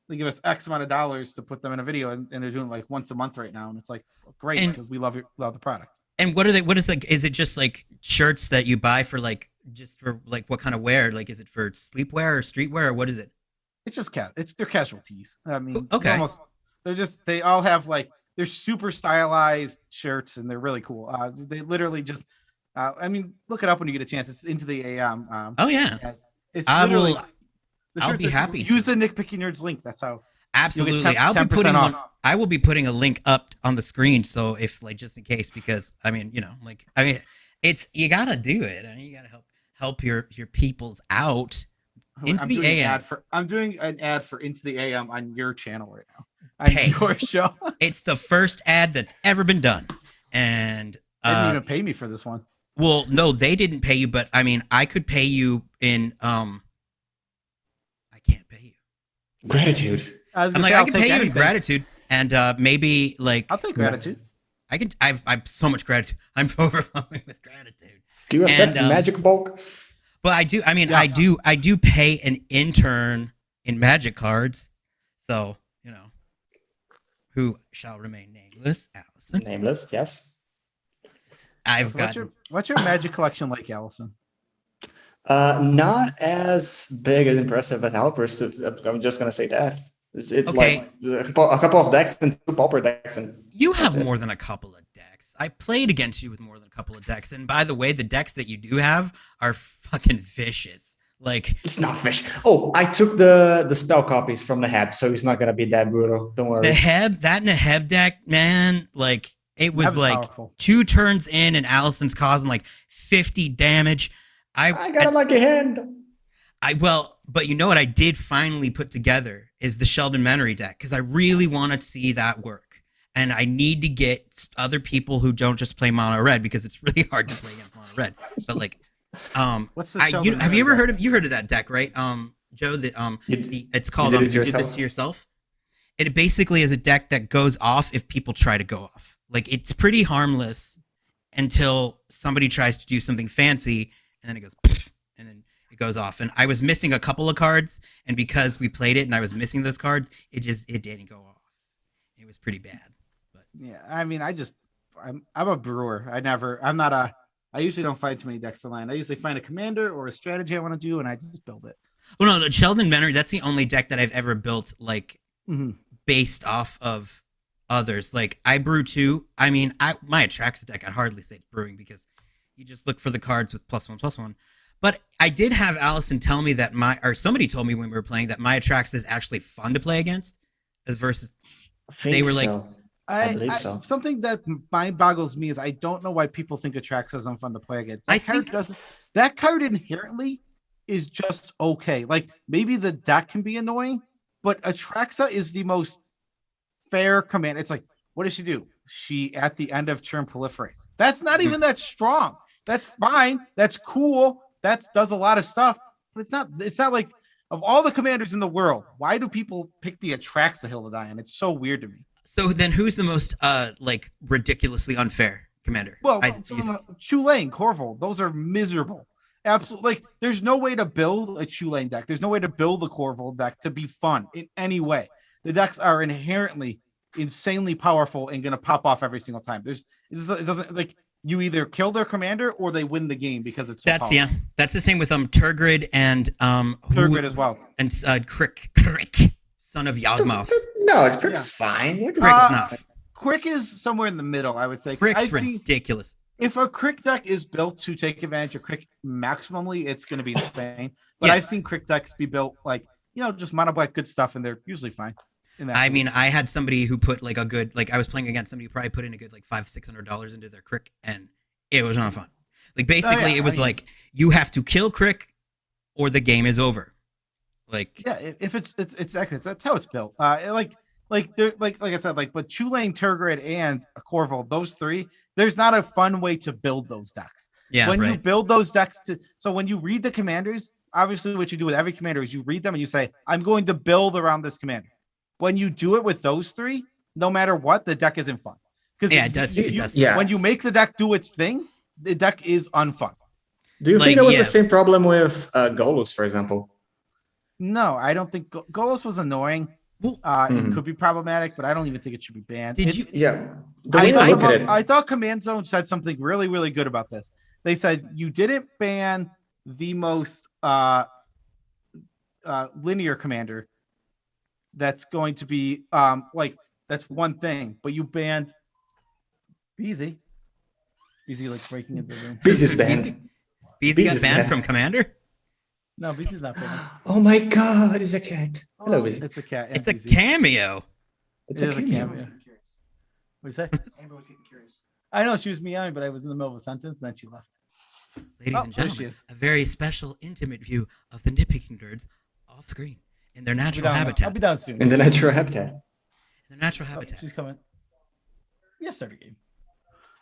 they give us X amount of dollars to put them in a video, and they're doing like once a month right now, and it's like great because we love the product. And what are they? What is like? Is it just like shirts that you buy for like just for like what kind of wear? Like, is it for sleepwear or streetwear or what is it? It's just they're casual tees. I mean, Okay. they all have like they're super stylized shirts and they're really cool. They literally just I mean, look it up when you get a chance. It's Into the AM. Oh yeah. It's I literally will. I'll be happy use to. the Nitpicking Nerds link. That's how. Absolutely. I'll be putting one. I will be putting a link up on the screen. So if like, just in case, because I mean, it's, you gotta do it. I mean, you gotta help your peoples out. Into the AM. I'm doing an ad for Into the AM on your channel right now. On your show. It's the first ad that's ever been done. And they didn't even pay me for this one. Well, no, they didn't pay you, but I mean, I could pay you in I can't pay you. Gratitude. I can pay you in gratitude, and maybe like I'll take gratitude. I've so much gratitude. I'm overflowing with gratitude. Do you accept magic bulk? But I do. I mean, yeah. I do pay an intern in magic cards, so who shall remain nameless, Allison. Nameless, yes. What's your magic collection like, Allison? Not as big as impressive as Alper's. I'm just gonna say that. It's okay. Like a couple of decks and 2 pauper decks. And you have more than a couple of decks. I played against you with more than a couple of decks. And by the way, the decks that you do have are fucking vicious. Like, it's not fish. Oh, I took the spell copies from the Neheb, so it's not gonna be that brutal. Don't worry. That Neheb deck, man, like it was like powerful. 2 turns in and Allison's causing like 50 damage. I got like a hand. But you know what I did finally put together is the Sheldon Menery deck, because I really want to see that work. And I need to get other people who don't just play mono red, because it's really hard to play against mono red. But like, what's the have you ever heard of that deck, right? Joe, it's called You Did This to Yourself. It basically is a deck that goes off if people try to go off. Like, it's pretty harmless until somebody tries to do something fancy, and then it goes and then it goes off. And I was missing a couple of cards, and because we played it and I was missing those cards, it didn't go off. It was pretty bad. But yeah, I mean, I'm a brewer. I usually don't find too many decks to land. I usually find a commander or a strategy I want to do, and I just build it. Well, no, Sheldon Menery, that's the only deck that I've ever built like based off of others. Like, I brew too. I mean, my Atraxa deck, I'd hardly say it's brewing, because you just look for the cards with +1/+1. But I did have Allison tell me that somebody told me when we were playing that my Atraxa is actually fun to play against, as versus they were like, I believe so. Something that mind boggles me is I don't know why people think Atraxa isn't fun to play against. That card inherently is just okay. Like, maybe the deck can be annoying, but Atraxa is the most fair command. It's like, what does she do? She at the end of turn proliferates. That's not even that strong. That's fine. That's cool. That does a lot of stuff, but it's not like, of all the commanders in the world, why do people pick the Atraxa hill to die on? It's so weird to me. So then who's the most like ridiculously unfair commander? Well, Chulane, Corval, those are miserable. Absolutely. Like, there's no way to build a Chulane deck. There's no way to build a Corval deck to be fun in any way. The decks are inherently insanely powerful and going to pop off every single time. It doesn't, like, you either kill their commander or they win the game because it's so powerful. Yeah. That's the same with Turgid and Turgid as well. And Crick, son of Yawgmoth. No, Crick's fine. Crick's not. Crick is somewhere in the middle, I would say. Crick's ridiculous. If a Crick deck is built to take advantage of Crick maximally, it's going to be insane. But I've seen Crick decks be built like, just mono black good stuff, and they're usually fine. I mean, I had somebody who put like a good, like, I was playing against somebody who probably put in a good like $500-$600 into their Crick, and it was not fun. Like, basically, it was like, you have to kill Crick or the game is over. Like, yeah, if it's that's how it's built. Like I said, like, but Chulane, Turgid, and Corval, those 3, there's not a fun way to build those decks. Yeah, when you build those decks so when you read the commanders, obviously what you do with every commander is you read them and you say, I'm going to build around this commander. When you do it with those 3, no matter what, the deck isn't fun. It does. Yeah. When you make the deck do its thing, the deck is unfun. Do you think it was the same problem with Golos, for example? No, I don't think Golos was annoying. It could be problematic, but I don't even think it should be banned. I thought Command Zone said something really, really good about this. They said you didn't ban the most linear commander that's going to be like that's one thing, but you banned Beezy. Beezy like breaking into the room. Beezy's banned. Beezy got banned from Commander? No, Beezy's not banned. Oh my god, it's a cat. Hello, Beezy. It's a cat. It's a cameo. It's a cameo. What do you say? Amber was getting curious. I know she was meowing, but I was in the middle of a sentence and then she left. Ladies and gentlemen, a very special, intimate view of the Nitpicking Nerds off screen in their natural habitat. I'll be down soon. In the natural habitat. In their natural habitat. She's coming. Yes, start a game.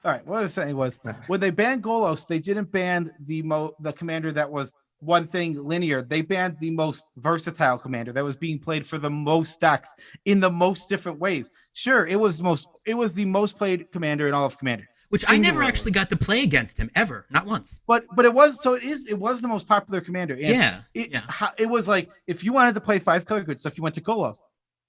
All right. What I was saying was when they banned Golos, they didn't ban the commander that was one thing linear. They banned the most versatile commander that was being played for the most decks in the most different ways. Sure, it was the most played commander in all of Commander. Which I never actually got to play against him ever, not once. But it was the most popular commander. And it was like if you wanted to play 5-color good stuff, you went to Golos.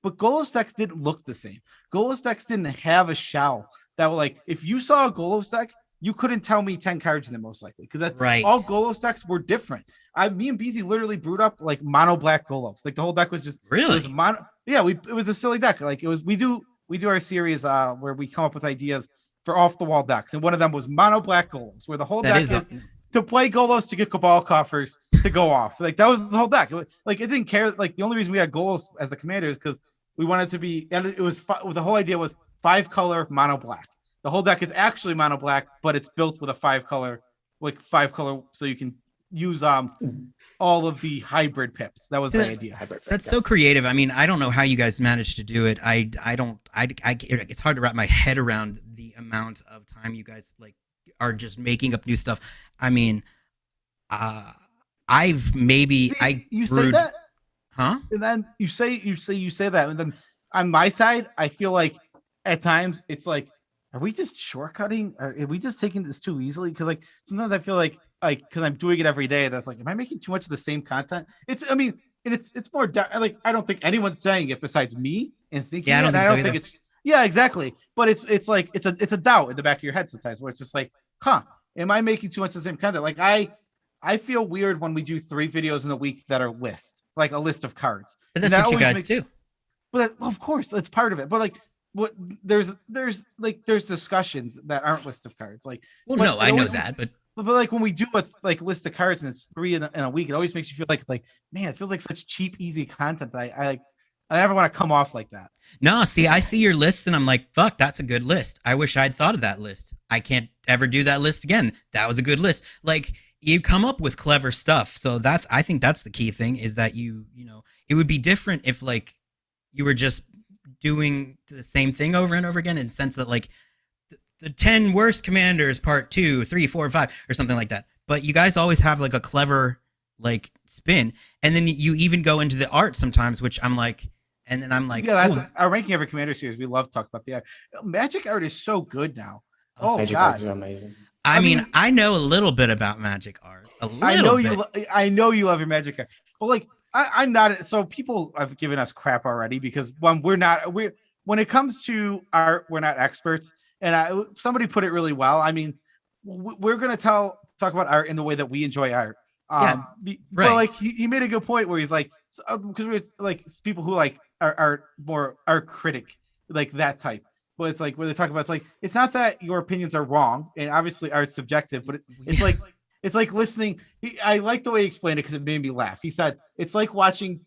But Golos decks didn't look the same. Golos decks didn't have a shell that were like if you saw a Golos deck, you couldn't tell me 10 cards in them most likely because that's right. All Golos decks were different. Me and Beezy literally brewed up like mono black Golos. Like the whole deck was just really it was a silly deck. Like it was we do our series where we come up with ideas for off the wall decks, and one of them was mono black Golos, where the whole deck is to play Golos to get Cabal coffers to go off. Like that was the whole deck. It didn't care. Like the only reason we had Golos as the commander is because we wanted to be, and it was the whole idea was 5-color mono black. The whole deck is actually mono black, but it's built with a 5-color, so you can use all of the hybrid pips. That was the idea. That's so creative. I mean, I don't know how you guys managed to do it. It's hard to wrap my head around the amount of time you guys like are just making up new stuff. I mean, you say that, huh? And then you say that, and then on my side, I feel like at times it's like, are we just shortcutting? Or are we just taking this too easily? Because like sometimes I feel like because I'm doing it every day, that's like, am I making too much of the same content? It's more like I don't think anyone's saying it besides me and thinking. Yeah, I don't think it's exactly. But it's like it's a doubt in the back of your head sometimes where it's just like, am I making too much of the same content? Like I feel weird when we do 3 videos in a week that are like a list of cards. But that's what you guys do. But of course, it's part of it. But like. There's discussions that aren't list of cards. Like, no, I know that, but like when we do a list of cards and it's 3 in a week, it always makes you feel like it's like, man, it feels like such cheap, easy content that I never want to come off like that. No, see, I see your lists and I'm like, fuck, that's a good list. I wish I'd thought of that list. I can't ever do that list again. That was a good list. Like you come up with clever stuff. So I think that's the key thing is that you know, it would be different if like you were just doing the same thing over and over again in the sense that like the 10 worst commanders part 2, 3, 4, 5 or something like that. But you guys always have like a clever like spin. And then you even go into the art sometimes, which I'm like, and then I'm like, yeah, that's our ranking every commander series. We love to talk about the art. Magic art is so good now. Oh, Magic God. art is amazing. I mean, I know a little bit about Magic art. I know you love your Magic art. But like, I'm not. So people have given us crap already because when it comes to art, we're not experts. And somebody put it really well. I mean, we're going to talk about art in the way that we enjoy art. Right. But like he made a good point where he's like, because we're like people who like are more art critic, like that type. But it's like where they talk about, it's like, it's not that your opinions are wrong. And obviously art's subjective, but it's like listening. I like the way he explained it because it made me laugh. He said, it's like watching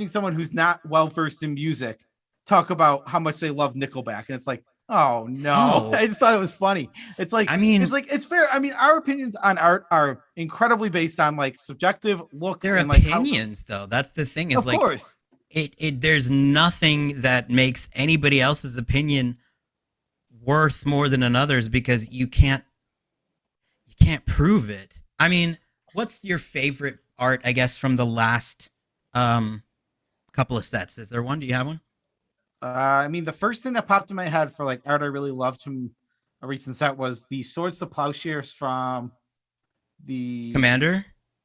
someone who's not well versed in music talk about how much they love Nickelback. And it's like, oh no, I just thought it was funny. It's like, I mean, it's fair. I mean, our opinions on art are incredibly based on like subjective looks. They're opinions though. That's the thing is of course. There's nothing that makes anybody else's opinion worth more than another's because you can't prove it. I mean, what's your favorite art, I guess, from the last couple of sets? Is there one? Do you have one? I mean, the first thing that popped in my head for like art I really loved from a recent set was the Swords to Plowshares from the Commander?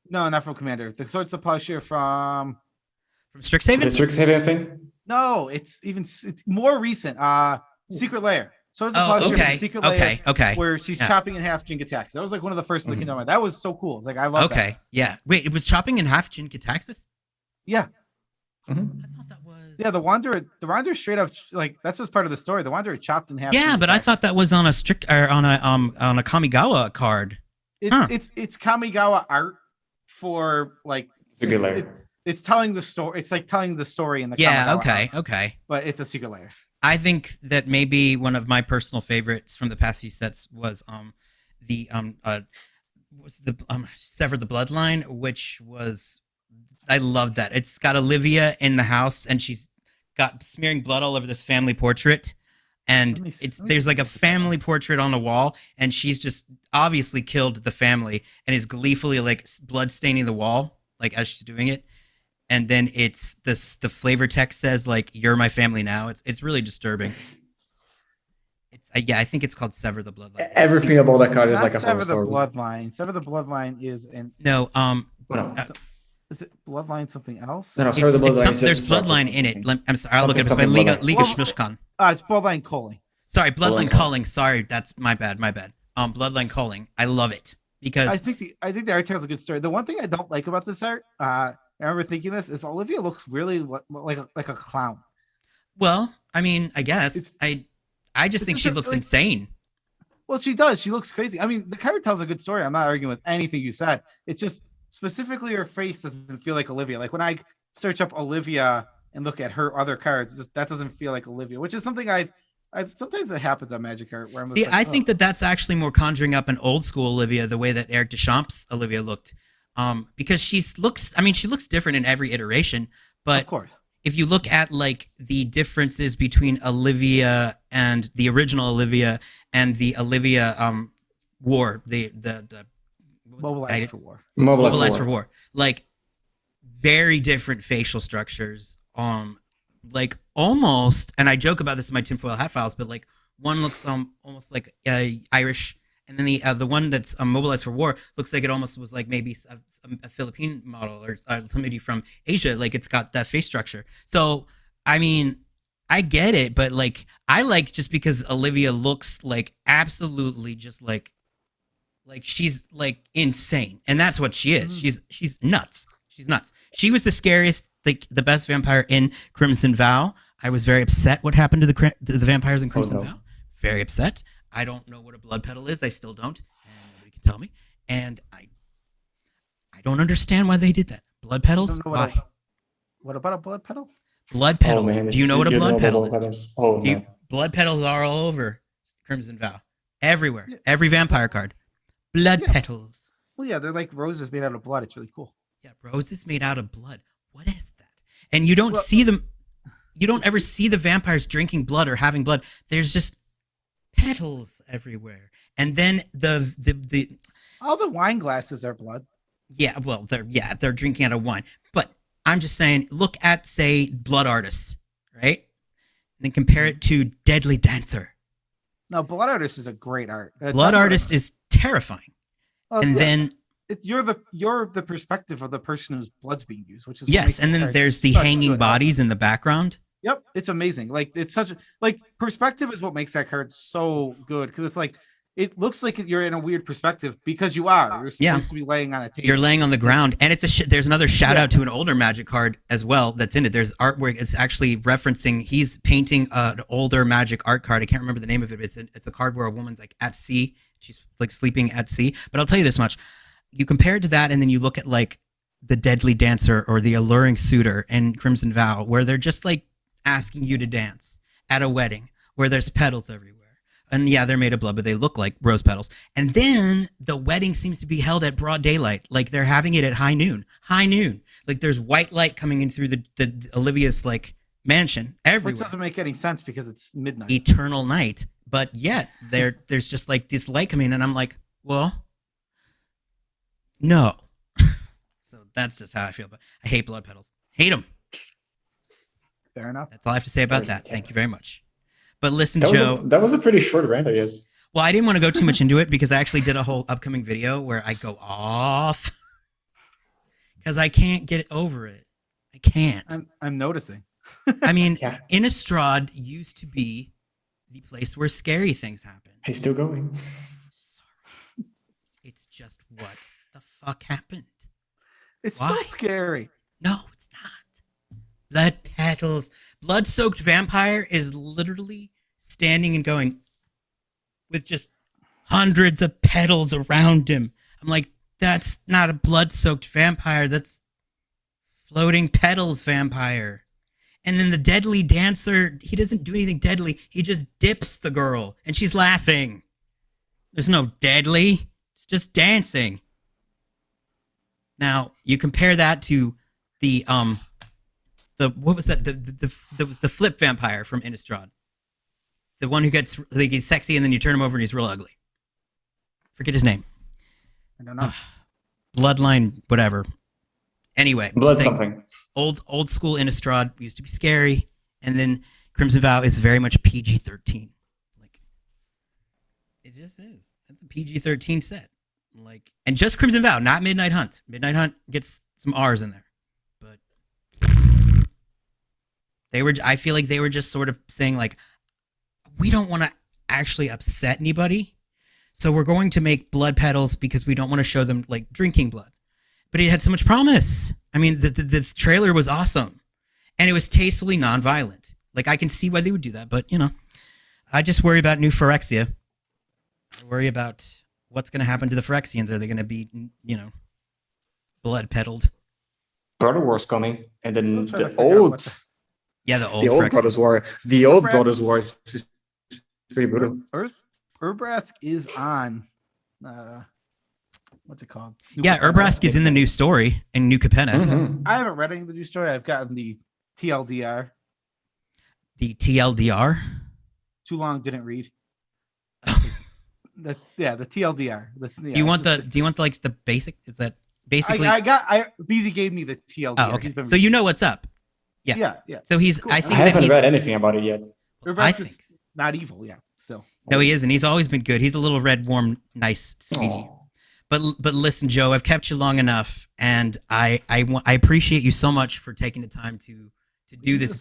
No, not from Commander. The Swords to Plowshare from Strixhaven? The Strixhaven thing? No, it's more recent. Secret Lair. So is the Claw okay, the secret layer okay, where she's chopping in half Jin-Gitaxias. That was like one of the first that came to mind. That was so cool. It's like I love that. Okay, yeah. Wait, it was chopping in half Jin-Gitaxias? Yeah. I thought that was. Yeah, the Wanderer straight up like that's just part of the story. The Wanderer chopped in half. Yeah, but I thought that was on a strict or on a Kamigawa card. It's Kamigawa art for like secret layer. It's telling the story. It's like telling the story in the Kamigawa art, okay. But it's a secret layer. I think that maybe one of my personal favorites from the past few sets was Sever the Bloodline, which was I love that. It's got Olivia in the house and she's got smearing blood all over this family portrait. And there's like a family portrait on the wall, and she's just obviously killed the family and is gleefully like blood staining the wall, like as she's doing it. And then it's the flavor text says like "You're my family now." It's really disturbing. It's I think it's called Sever the Bloodline. Everything about that card is like a horror story. Sever the Bloodline is an is it Bloodline something else? No, Sever the Bloodline. There's Bloodline in it. I'm sorry, I'll look at it. It's by Liga Shmushkan. It's Bloodline Calling. Sorry, Bloodline Calling. Sorry, that's my bad. Bloodline Calling. I love it because I think the art tells a good story. The one thing I don't like about this art, I remember thinking this, is Olivia looks really like a clown. Well, I mean, I guess I just think she looks insane. Well, she does. She looks crazy. I mean, the card tells a good story. I'm not arguing with anything you said. It's just specifically her face doesn't feel like Olivia. Like when I search up Olivia and look at her other cards, that doesn't feel like Olivia, which is something I've sometimes it happens on Magic art where I'm see. Like, I think that's actually more conjuring up an old school Olivia, the way that Eric Deschamps' Olivia looked, because she looks different in every iteration. But of course, if you look at like the differences between Olivia and the original Olivia and the Olivia War, the Mobilized for War. Mobilized for War. Like very different facial structures. Like almost, and I joke about this in my tinfoil hat files, but like one looks almost like Irish, and then the one that's Mobilized for War looks like it almost was like maybe a Philippine model or somebody from Asia. Like it's got that face structure. So I mean, I get it, but like I like just because Olivia looks like absolutely just like she's like insane, and that's what she is. She's nuts. She's nuts. She was the scariest, like the best vampire in Crimson Vow. I was very upset what happened to the vampires in Crimson Vow. Very upset. I don't know what a blood petal is. I still don't, and nobody can tell me. And I don't understand why they did that. Blood petals? Why? What about a blood petal? Blood petals. Do you know what a blood petal is? No. Blood petals are all over Crimson Vow. Everywhere. Yeah. Every vampire card. Blood petals. Well, yeah, they're like roses made out of blood. It's really cool. Yeah, roses made out of blood. What is that? And you don't see them. You don't ever see the vampires drinking blood or having blood. There's just petals everywhere. And then the all the wine glasses are blood. Yeah, well, they're drinking out of wine. But I'm just saying, look at say Blood Artist, right? And then compare it to Deadly Dancer. No, Blood Artist is a great art. Blood Artist is terrifying. And then you're the perspective of the person whose blood's being used, which is yes. And then there's the hanging bodies in the background. Yep, it's amazing. Like it's such like perspective is what makes that card so good because it's like it looks like you're in a weird perspective because you are. You're supposed to be laying on a table. You're laying on the ground, and it's there's another shout out to an older Magic card as well that's in it. There's artwork. It's actually referencing. He's painting an older Magic art card. I can't remember the name of it. It's a card where a woman's like at sea. She's like sleeping at sea. But I'll tell you this much: you compare it to that, and then you look at like the Deadly Dancer or the Alluring Suitor in Crimson Vow, where they're just like asking you to dance at a wedding where there's petals everywhere. And yeah, they're made of blood, but they look like rose petals. And then the wedding seems to be held at broad daylight. Like they're having it at high noon. Like there's white light coming in through the Olivia's like mansion everywhere. Which doesn't make any sense because it's midnight. Eternal night. But yet there's just like this light coming in and I'm like, well, no. So that's just how I feel. But I hate blood petals. Hate them. Fair enough. That's all I have to say about that. Thank you very much. But listen, Joe. That was a pretty short rant, I guess. Well, I didn't want to go too much into it because I actually did a whole upcoming video where I go off because I can't get over it. I can't. I'm noticing. I mean, Innistrad used to be the place where scary things happen. He's still going. Sorry. It's just what the fuck happened. It's Why? still scary. No, it's not. Blood petals. Blood-soaked vampire is literally standing and going with just hundreds of petals around him. I'm like, that's not a blood-soaked vampire. That's floating petals vampire. And then the deadly dancer, he doesn't do anything deadly. He just dips the girl, and she's laughing. There's no deadly. It's just dancing. Now, you compare that to the what was that? The flip vampire from Innistrad. The one who gets, like, he's sexy and then you turn him over and he's real ugly. Forget his name. I don't know. Bloodline, whatever. Anyway. Blood something. Old school Innistrad used to be scary. And then Crimson Vow is very much PG-13. Like, it just is. It's a PG-13 set. Like, and just Crimson Vow, not Midnight Hunt. Midnight Hunt gets some R's in there. But I feel like they were just sort of saying, like, we don't want to actually upset anybody, so we're going to make blood petals because we don't want to show them, like, drinking blood. But it had so much promise. I mean, the trailer was awesome, and it was tastefully non-violent. Like, I can see why they would do that, but, you know, I just worry about new Phyrexia. I worry about what's going to happen to the Phyrexians. Are they going to be, you know, blood petaled? Brother War's coming, and then the old Phyrexians. Brothers War. The old Brothers War is pretty brutal. Urbrask is on. What's it called? Yeah, Urbrask is in the new story in New Capenna. Mm-hmm. I haven't read any of the new story. I've gotten the TLDR. The TLDR? Too long, didn't read. The TLDR. Do you want the basic? Is that basically? Beezy gave me the TLDR. Oh, okay. So you know what's up. Yeah. So he's. Cool. I think I that haven't read anything about it yet. Urbrask is not evil. Yeah. Still. No, he isn't. He's always been good. He's a little red, warm, nice, sweetie. Aww. But listen, Joe, I've kept you long enough, and I appreciate you so much for taking the time to do this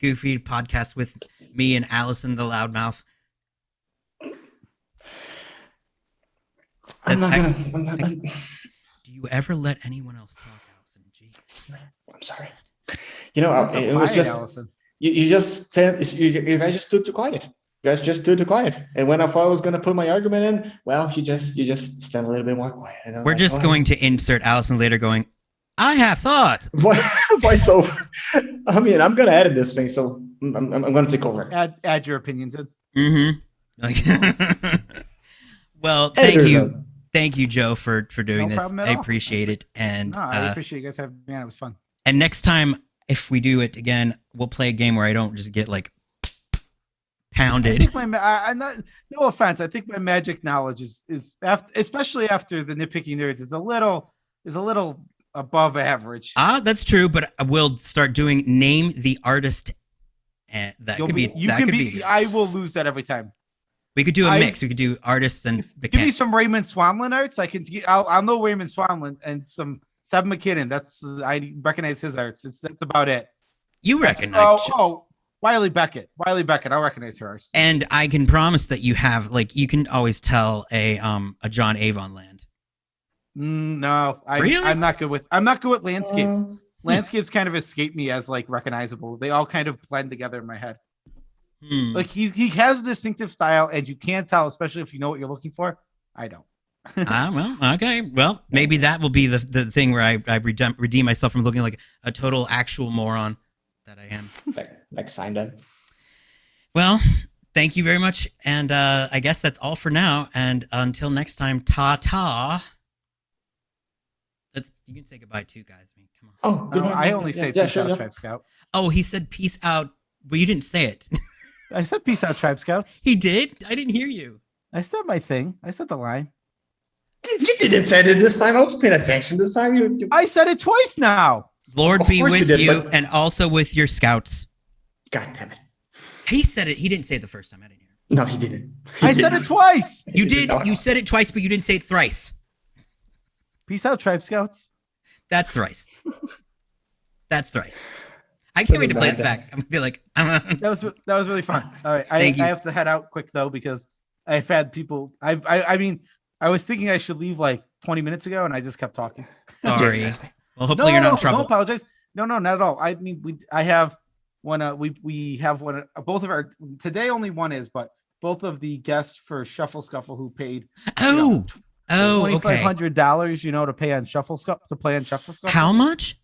goofy podcast with me and Alison the Loudmouth. I'm not. Do you ever let anyone else talk, Alison? Jeez. I'm sorry. You know, it was just Allison. You just said you guys just stood too quiet. You guys just stood too quiet. And when I thought I was going to put my argument in, well, you just stand a little bit more quiet. We're just going to insert Alison later going, I have thoughts. Voiceover. I mean, I'm going to edit this thing, so I'm going to take over. Add your opinions in. Mm-hmm. Well, thank you, Joe, for doing this. I appreciate it. And I appreciate you guys having me on. It was fun. And next time, if we do it again, we'll play a game where I don't just get, like, pounded. No offense. I think my magic knowledge is after, especially after the Nitpicking Nerds, is a little above average. That's true, but we'll start doing name the artist. And that could be. I will lose that every time. We could do a mix. We could do artists and mechanics. Give me some Raymond Swanlin arts. I'll know Raymond Swanlin and some Seb McKinnon. I recognize his arts. That's about it. You recognize? Wiley Beckett. I'll recognize her arts. And I can promise that you have, like, you can always tell a John Avon land. No, really? I'm not good with landscapes. Landscapes kind of escape me as, like, recognizable. They all kind of blend together in my head. Like he has a distinctive style, and you can't tell, especially if you know what you're looking for. I don't. Well, okay. Well, maybe that will be the thing where I redeem myself from looking like a total actual moron that I am. Like signed up. Well, thank you very much, and I guess that's all for now. And until next time, ta. You can say goodbye too, guys. I mean, come on. Oh, I only say peace out, Tribe Scout. Oh, he said peace out, but you didn't say it. I said peace out, Tribe Scouts. He did? I didn't hear you. I said my thing. I said the line. You didn't say it this time. I was paying attention this time. I said it twice now. Lord be with you and also with your scouts. God damn it. He said it. He didn't say it the first time. I didn't hear it. No, he didn't. I said it twice. You did. You said it twice, but you didn't say it thrice. Peace out, Tribe Scouts. That's thrice. That's thrice. I can't wait to play this back. I'm gonna be like, that was really fun. All right, I have to head out quick though because I've had people. I mean, I was thinking I should leave like 20 minutes ago, and I just kept talking. Sorry. Well, hopefully you're not in trouble. Don't apologize. No, not at all. I mean, I have one. We have one. Both of our today only one is, but both of the guests for Shuffle Scuffle who paid. $2,500. You know, to play on Shuffle Scuffle. How much?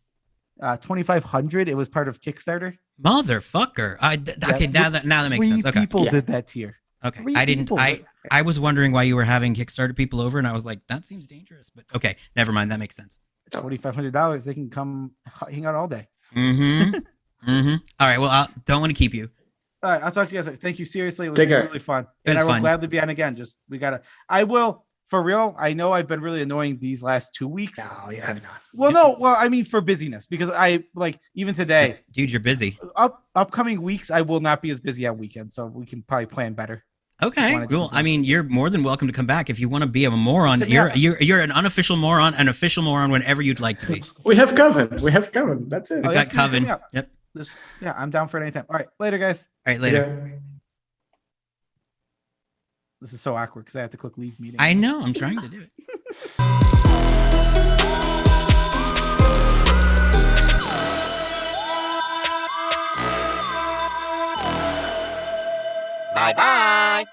2,500. It was part of Kickstarter. Motherfucker. Okay, now that makes sense. Okay. People did that tier. Okay. I was wondering why you were having Kickstarter people over, and I was like, that seems dangerous. But okay, never mind. That makes sense. $2,500. They can come hang out all day. Mm-hmm. Mm-hmm. All right. Well, I don't want to keep you. All right. I'll talk to you guys. Thank you. Seriously, it was Take care. really fun. And I will gladly be on again. I will, for real. I know I've been really annoying these last 2 weeks. No, you have not. Well, I mean for busyness, because I like even today. Dude, you're busy. Upcoming weeks, I will not be as busy on weekends, so we can probably plan better. Okay, cool. I mean, you're more than welcome to come back if you want to be a moron. You're an unofficial moron, an official moron whenever you'd like to be. We have Coven. That's it. We got Coven. Yep. I'm down for it anytime. All right, later, guys. All right, later. Yeah. This is so awkward because I have to click leave meeting. I know. I'm trying to do it. Bye-bye.